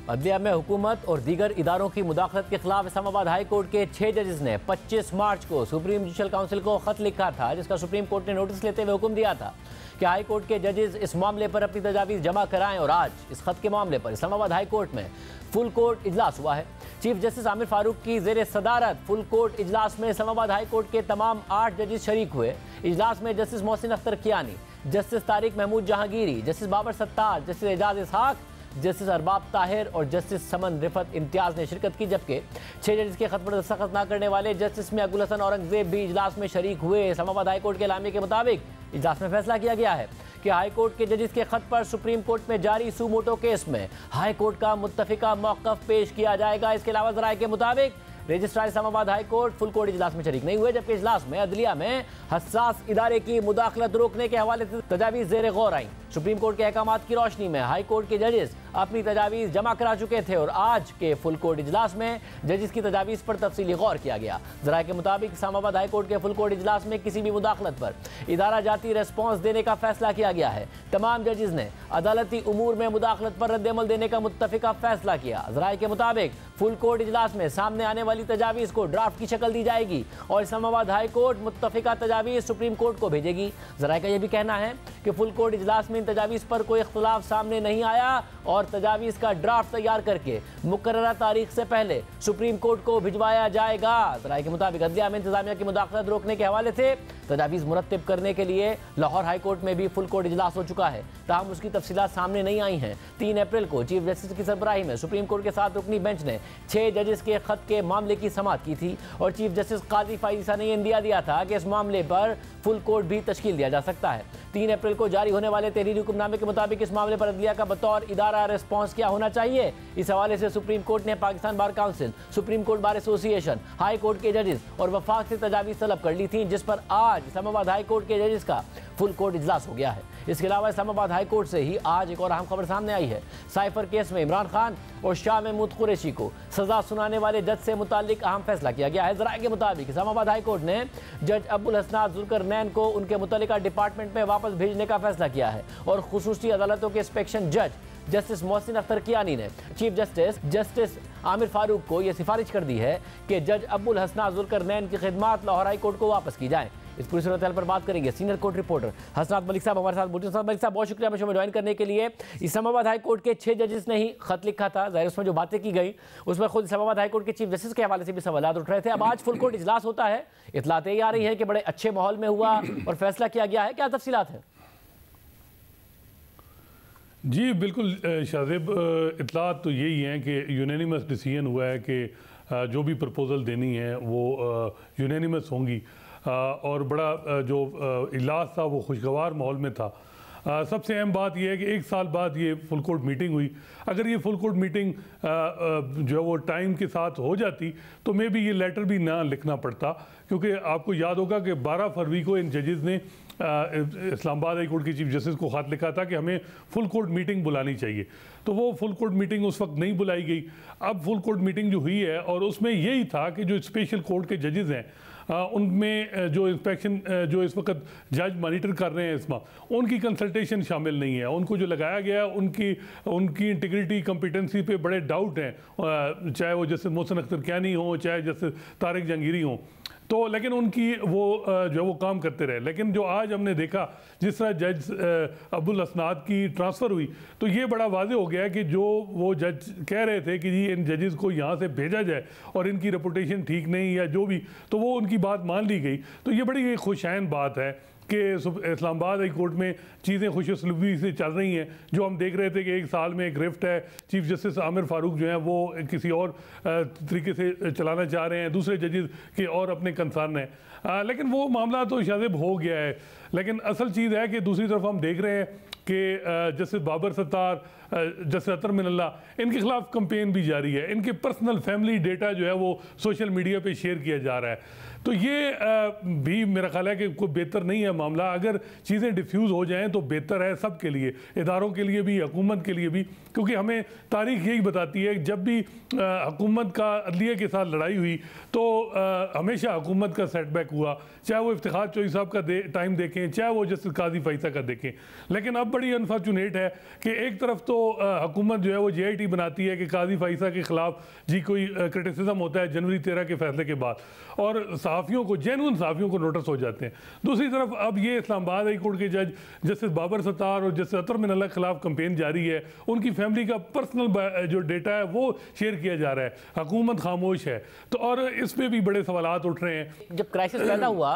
अदलिया में हुकूमत और दीगर इदारों की मुदाखलत के खिलाफ इस्लामाबाद हाई कोर्ट के 6 जजेस ने 25 मार्च को सुप्रीम जुडिशल काउंसिल को खत लिखा था, जिसका सुप्रीम कोर्ट ने नोटिस लेते हुए हुक्म दिया था कि हाई कोर्ट के जजेस इस मामले पर अपनी तजावीज़ जमा कराएं। और आज इस खत के मामले पर इस्लामाबाद हाई कोर्ट में फुल कोर्ट इजलास हुआ है। चीफ जस्टिस आमिर फारूक की ज़ेर सदारत फुल कोर्ट इजलास में इस्लामाबाद हाई कोर्ट के तमाम 8 जजेस शरीक हुए। इजलास में justice Mohsin Akhtar Kayani, justice Tariq Mahmood Jahangiri, justice Babar Sattar, justice Ejaz Ishaq, justice Arbab Tahir और जस्टिस समन रिफत इम्तियाज़ ने शिरकत की। जबकि 6 जजेस के खत पर दस्तखत न करने वाले जस्टिस में अबुल हसन औरंगजेब भी इजलास में शरीक हुए। इस्लामाबाद हाई कोर्ट के एलामिया के मुताबिक इजलास में फैसला किया गया है कि हाई कोर्ट के जजेस के खत पर सुप्रीम कोर्ट में जारी सू मोटो केस में हाई कोर्ट का मुत्तफिका मौक़िफ़ पेश किया जाएगा। इसके अलावा ज़राए के मुताबिक registrar Islamabad high court full court इजलास में शरीक नहीं हुए, जबकि इजलास में अदलिया में हसास इदारे की मुदाखलत रोकने के हवाले से तजावीज़ ज़ेर गौर आई। सुप्रीम कोर्ट के अहकामात की रोशनी में हाई कोर्ट के जजेस अपनी तजावीज़ जमा करा चुके थे और आज के फुल कोर्ट इजलास में जजेस की तजावीज़ पर तफसीली गौर किया गया। ज़राए के मुताबिक इस्लामाबाद हाई कोर्ट के फुल कोर्ट इजलास में किसी भी मुदाखलत पर इदारा जाती रेस्पॉन्स देने का फैसला किया गया है। तमाम जजेस ने अदालती उमूर में मुदाखलत पर रद्द-ए-अमल देने का मुत्तफिका फैसला किया। ज़राए के मुताबिक फुल कोर्ट इजलास में सामने आने वाली तजावीज़ को ड्राफ्ट की शक्ल दी जाएगी और इस्लामाबाद हाई कोर्ट मुत्तफिका तजावीज़ सुप्रीम कोर्ट को भेजेगी। ज़राए का यह भी कहना है कि फुल कोर्ट इजलास में इन तजावीज़ पर कोई इख्तिलाफ सामने नहीं आया और तजावीज़ का ड्राफ्ट तैयार करके मुकर्ररा तारीख से पहले सुप्रीम कोर्ट को भिजवाया जाएगा। ज़राए के मुताबिक अदलिया में इंतजामिया की मुदाखलत रोकने के हवाले से तजावीज़ मुरत्तिब करने के लिए लाहौर हाई कोर्ट में भी फुल कोर्ट इजलास हो चुका है, ताहम उसकी तफसीलात सामने नहीं आई हैं। 3 अप्रैल को चीफ जस्टिस की सरबराही में सुप्रीम कोर्ट के 7 रुकनी बेंच ने 6 जजेस के खत के मामले की समाअत की थी और चीफ जस्टिस काजी फाइज ईसा ने यह इंदिया दिया था कि इस मामले पर फुल कोर्ट भी तश्कील दिया जा सकता है। 3 अप्रैल को जारी होने वाले तहरीरी हुक्मनामे के मुताबिक इस मामले पर अदलिया का बतौर इदारा रिस्पॉन्स क्या होना चाहिए, इस हवाले से सुप्रीम कोर्ट ने Pakistan bar council, supreme court bar association, high court के जजेस और वफाक से तजावीज़ तलब कर ली थी, जिस पर आज इस्लामाबाद हाई कोर्ट के जजेस का फुल कोर्ट इजलास हो गया है। इसके अलावा इस्लामाबाद हाई कोर्ट से ही आज एक और अहम खबर सामने आई है। साइफर केस में इमरान खान और शाह महमूद कुरैशी को सजा सुनाने वाले जज से मुतालिक अहम फैसला किया गया है। ज़राए के मुताबिक इस्लामाबाद हाई कोर्ट ने जज अब्दुल हसनात जुल्करनैन को उनके मुतल्लिका डिपार्टमेंट में वापस भेजने का फैसला किया है और खुसूसी अदालतों के इंस्पेक्शन जज जस्टिस मोहसिन अख्तर कियानी ने चीफ जस्टिस आमिर फारूक को यह सिफारिश कर दी है कि जज अब्दुल हसनात जुल्करनैन की खिदमात लाहौर हाई कोर्ट को वापस की जाएं। इस पूरी सूरत पर बात करेंगे सीनियर कोर्ट रिपोर्टर हसनात मलिक साहब हमारे साथ मौजूद। मलिक साहब बहुत शुक्रिया शो में ज्वाइन करने के लिए। इस्लामाबाद हाई कोर्ट के 6 जजेस ने ही खत लिखा था, जाहिर उसमें जो बातें की गई उसमें खुद इस्लामाबाद हाई कोर्ट के चीफ जस्टिस के हवाले से भी सवाल उठ रहे थे। अब आज फुल कोर्ट इजलास होता है, इतलातें ये आ रही है कि बड़े अच्छे माहौल में हुआ और फैसला किया गया है, क्या तफसीलात है? जी बिल्कुल शाहजेब, इतलात तो यही हैं कि यूनानिमस डिसीजन हुआ है कि जो भी प्रपोजल देनी है वो यूनानिमस होंगी और बड़ा जो इजलास था वो खुशगवार माहौल में था। सबसे अहम बात यह है कि 1 साल बाद ये फुल कोर्ट मीटिंग हुई। अगर ये फुल कोर्ट मीटिंग जो है वो टाइम के साथ हो जाती तो मे बी ये लेटर भी ना लिखना पड़ता, क्योंकि आपको याद होगा कि 12 फरवरी को इन जजेस ने इस्लामाबाद हाई कोर्ट के चीफ जस्टिस को खत लिखा था कि हमें फुल कोर्ट मीटिंग बुलानी चाहिए, तो वो फुल कोर्ट मीटिंग उस वक्त नहीं बुलाई गई। अब फुल कोर्ट मीटिंग जो हुई है और उसमें यही था कि जो स्पेशल कोर्ट के जजेस हैं उनमें जो इंस्पेक्शन जो इस वक्त जज मॉनिटर कर रहे हैं इसमें उनकी कंसल्टेशन शामिल नहीं है। उनको जो लगाया गया उनकी इंटीग्रिटी कॉम्पिटेंसी पे बड़े डाउट हैं, चाहे वो जस्टिस मोहसिन अख्तर कियानी हो चाहे जस्टिस तारिक जहांगीरी हो, तो लेकिन उनकी वो जो वो काम करते रहे। लेकिन जो आज हमने देखा जिस तरह जज अब्दुल हसनात की ट्रांसफ़र हुई तो ये बड़ा वाज़ेह हो गया कि जो वो जज कह रहे थे कि जी इन जजेस को यहाँ से भेजा जाए और इनकी रेपुटेशन ठीक नहीं या जो भी, तो वो उनकी बात मान ली गई। तो ये बड़ी खुशैन बात है कि इस्लामाबाद हाई कोर्ट में चीज़ें खुशउस्लूबी से चल रही हैं। जो हम देख रहे थे कि 1 साल में एक रिफ्ट है, चीफ जस्टिस आमिर फारूक जो है वो किसी और तरीके से चलाना चाह रहे हैं, दूसरे जजेस के और अपने कंसर्न हैं, लेकिन वो मामला तो शायद हो गया है। लेकिन असल चीज़ है कि दूसरी तरफ हम देख रहे हैं कि जस्टिस बाबर सत्तार, जस्टिस अतर मिनल्ला, इनके खिलाफ कंपेन भी जारी है। इनके पर्सनल फैमिली डेटा जो है वो सोशल मीडिया पे शेयर किया जा रहा है। तो ये भी मेरा ख्याल है कि कोई बेहतर नहीं है मामला। अगर चीज़ें डिफ्यूज़ हो जाएं तो बेहतर है सब के लिए, इदारों के लिए भी, हुकूमत के लिए भी, क्योंकि हमें तारीख यही बताती है जब भी हुकूमत का अदलिया के साथ लड़ाई हुई तो हमेशा हुकूमत का सेटबैक हुआ, चाहे वो इफ्तिखार चौधरी साहब का टाइम देखें, चाहे वो जस्टिस काजी फाइसा का देखें। लेकिन अब बड़ी अनफॉर्चुनेट है कि एक तरफ तो हुकूमत जो है वो JIT बनाती है कि काजी फाइसा के खिलाफ जी कोई क्रिटिसिज्म होता है जनवरी 13 के फैसले के बाद और सहाफ़ियों को, जेन्युइन सहाफ़ियों को नोटिस हो जाते हैं। दूसरी तरफ अब ये इस्लामाबाद हाई कोर्ट के जज जस्टिस बाबर सत्तार और जस्टिस अतर मिनल्ला के खिलाफ कंपेन जारी है। उनकी फैमिली का पर्सनल जो डेटा है वो शेयर किया जा रहा है, हुकूमत खामोश है। तो और इस पर भी बड़े सवालात उठ रहे हैं। जब क्राइसिस पैदा हुआ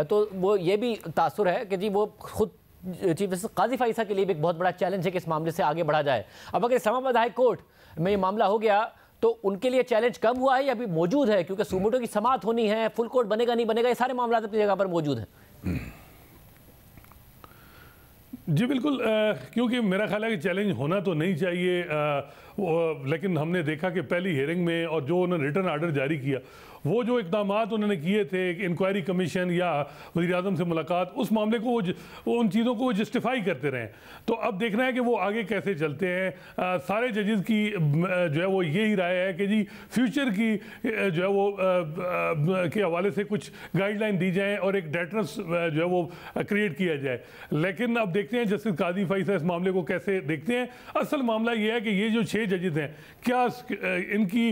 तो वो ये भी तासुर है कि जी वो खुद चीफ जस्टिस काजी फाइसा के लिए भी एक बहुत बड़ा चैलेंज है कि इस मामले से आगे बढ़ा जाए। अब अगर इस्लामाबाद हाई कोर्ट में ये मामला हो गया तो उनके लिए चैलेंज कम हुआ है या अभी मौजूद है, क्योंकि सुमोटो की समाअत होनी है, फुल कोर्ट बनेगा नहीं बनेगा, ये सारे मामला अपनी जगह पर मौजूद हैं। जी बिल्कुल, क्योंकि मेरा ख्याल है कि चैलेंज होना तो नहीं चाहिए, लेकिन हमने देखा कि पहली हियरिंग में और जो उन्होंने रिटर्न आर्डर जारी किया वो जो इकदाम उन्होंने किए थे, इंक्वायरी कमीशन या वज़ीर-ए-आज़म से मुलाकात, उस मामले को वो उन चीज़ों को वो जस्टिफाई करते रहे। तो अब देखना है कि वो आगे कैसे चलते हैं। सारे जजेस की जो है वो यही राय है कि जी फ्यूचर की जो है वो के हवाले से कुछ गाइडलाइन दी जाए और एक डेटर्स जो है वो क्रिएट किया जाए। लेकिन अब देखते हैं जस्टिस काजी फैसल इस मामले को कैसे देखते हैं। असल मामला ये है कि ये जो 6 जजेस हैं, क्या इनकी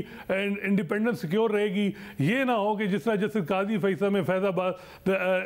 इंडिपेंडेंस सिक्योर रहेगी? ये ना हो कि जिस तरह जस्टिस काजी फैसल में फैजाबाद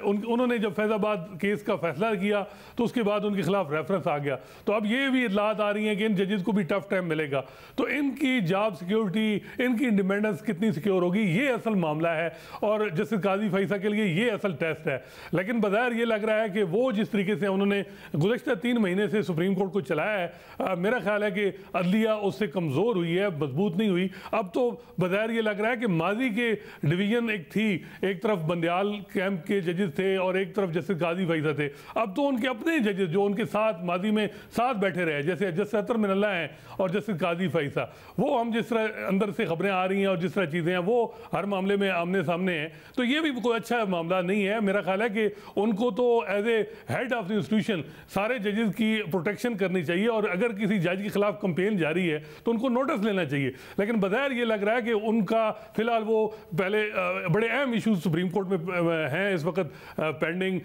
उन्होंने जब फैजाबाद केस का फैसला किया तो उसके बाद उनके खिलाफ रेफरेंस आ गया। तो अब ये भी इतलात आ रही हैं कि इन जजेस को भी टफ टाइम मिलेगा। तो इनकी जॉब सिक्योरिटी, इनकी इंडिपेंडेंस कितनी सिक्योर होगी, ये असल मामला है और जस्टिस काजी फैसल के लिए ये असल टेस्ट है। लेकिन बज़ाहिर ये लग रहा है कि वो जिस तरीके से उन्होंने गुज़श्ता 3 महीने से सुप्रीम कोर्ट को चलाया है, मेरा ख्याल है कि अदलिया उससे कमज़ोर हुई है, मजबूत नहीं हुई। अब तो बज़ाहिर ये लग रहा है कि माजी के डिवीज़न एक थी, एक तरफ बंदियाल कैंप के जजेस थे और एक तरफ जस्टिस काजी फैसल थे। अब तो उनके अपने जजेस जो उनके साथ माजी में साथ बैठे रहे, जैसे जस्टिस अतर मिनल्ला हैं और जस्टिस काजी फैसल, वो हम जिस तरह अंदर से खबरें आ रही हैं और जिस तरह चीज़ें हैं वो हर मामले में आमने सामने हैं। तो ये भी कोई अच्छा मामला नहीं है। मेरा ख्याल है कि उनको तो as a head of the institution सारे जजेस की प्रोटेक्शन करनी चाहिए और अगर किसी जज के खिलाफ कंपेन जारी है तो उनको नोटिस लेना चाहिए। लेकिन बज़ाहिर ये लग रहा है कि उनका फिलहाल वो पहले बड़े अहम इशूज सुप्रीम कोर्ट में हैं इस वक्त पेंडिंग।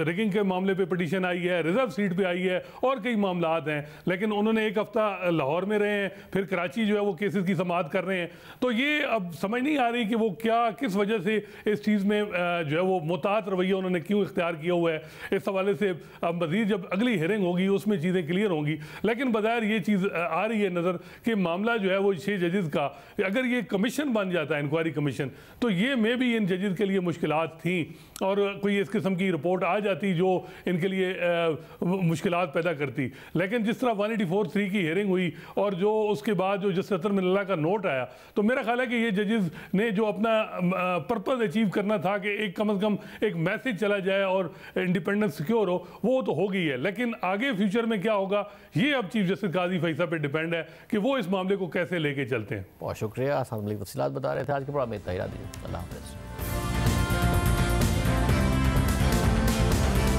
रिगिंग के मामले पे पिटीशन आई है, रिजर्व सीट पे आई है और कई मामलात हैं। लेकिन उन्होंने एक हफ्ता लाहौर में रहे हैं, फिर कराची जो है वो केसेस की समाअत कर रहे हैं। तो ये अब समझ नहीं आ रही कि वो क्या किस वजह से इस चीज़ में जो है वो मुताहत रवैया उन्होंने क्यों इख्तियार किया हुआ है। इस हवाले से अब मज़ीद जब अगली हियरिंग होगी उसमें चीज़ें क्लियर होंगी। लेकिन बज़ाहिर ये चीज़ आ रही है नज़र कि मामला जो है वो 6 जजेस का, अगर ये कमीशन बन जाता है, इंक्वायरी कमीशन, तो ये में भी इन जजेस के लिए मुश्किलात थी और कोई इस किस्म की रिपोर्ट आ जाती जो इनके लिए मुश्किलात पैदा करती। लेकिन जिस तरह 184(3) की हियरिंग हुई और जो उसके बाद जो जस्टिस अतर मिनल्ला का नोट आया, तो मेरा ख्याल है कि ये जजेस ने जो अपना पर्पज़ अचीव करना था कि एक कम से कम एक मैसेज चला जाए और इंडिपेंडेंस सिक्योर हो, वो तो हो गई है। लेकिन आगे फ्यूचर में क्या होगा ये अब चीफ जस्टिस काजी फैसल पे डिपेंड है कि वो इस मामले को कैसे लेके चलते हैं। बहुत शुक्रिया, तफसीलात बता रहे थे। आज के प्रोग्राम में इतना ही। अल्लाह हाफ़िज़।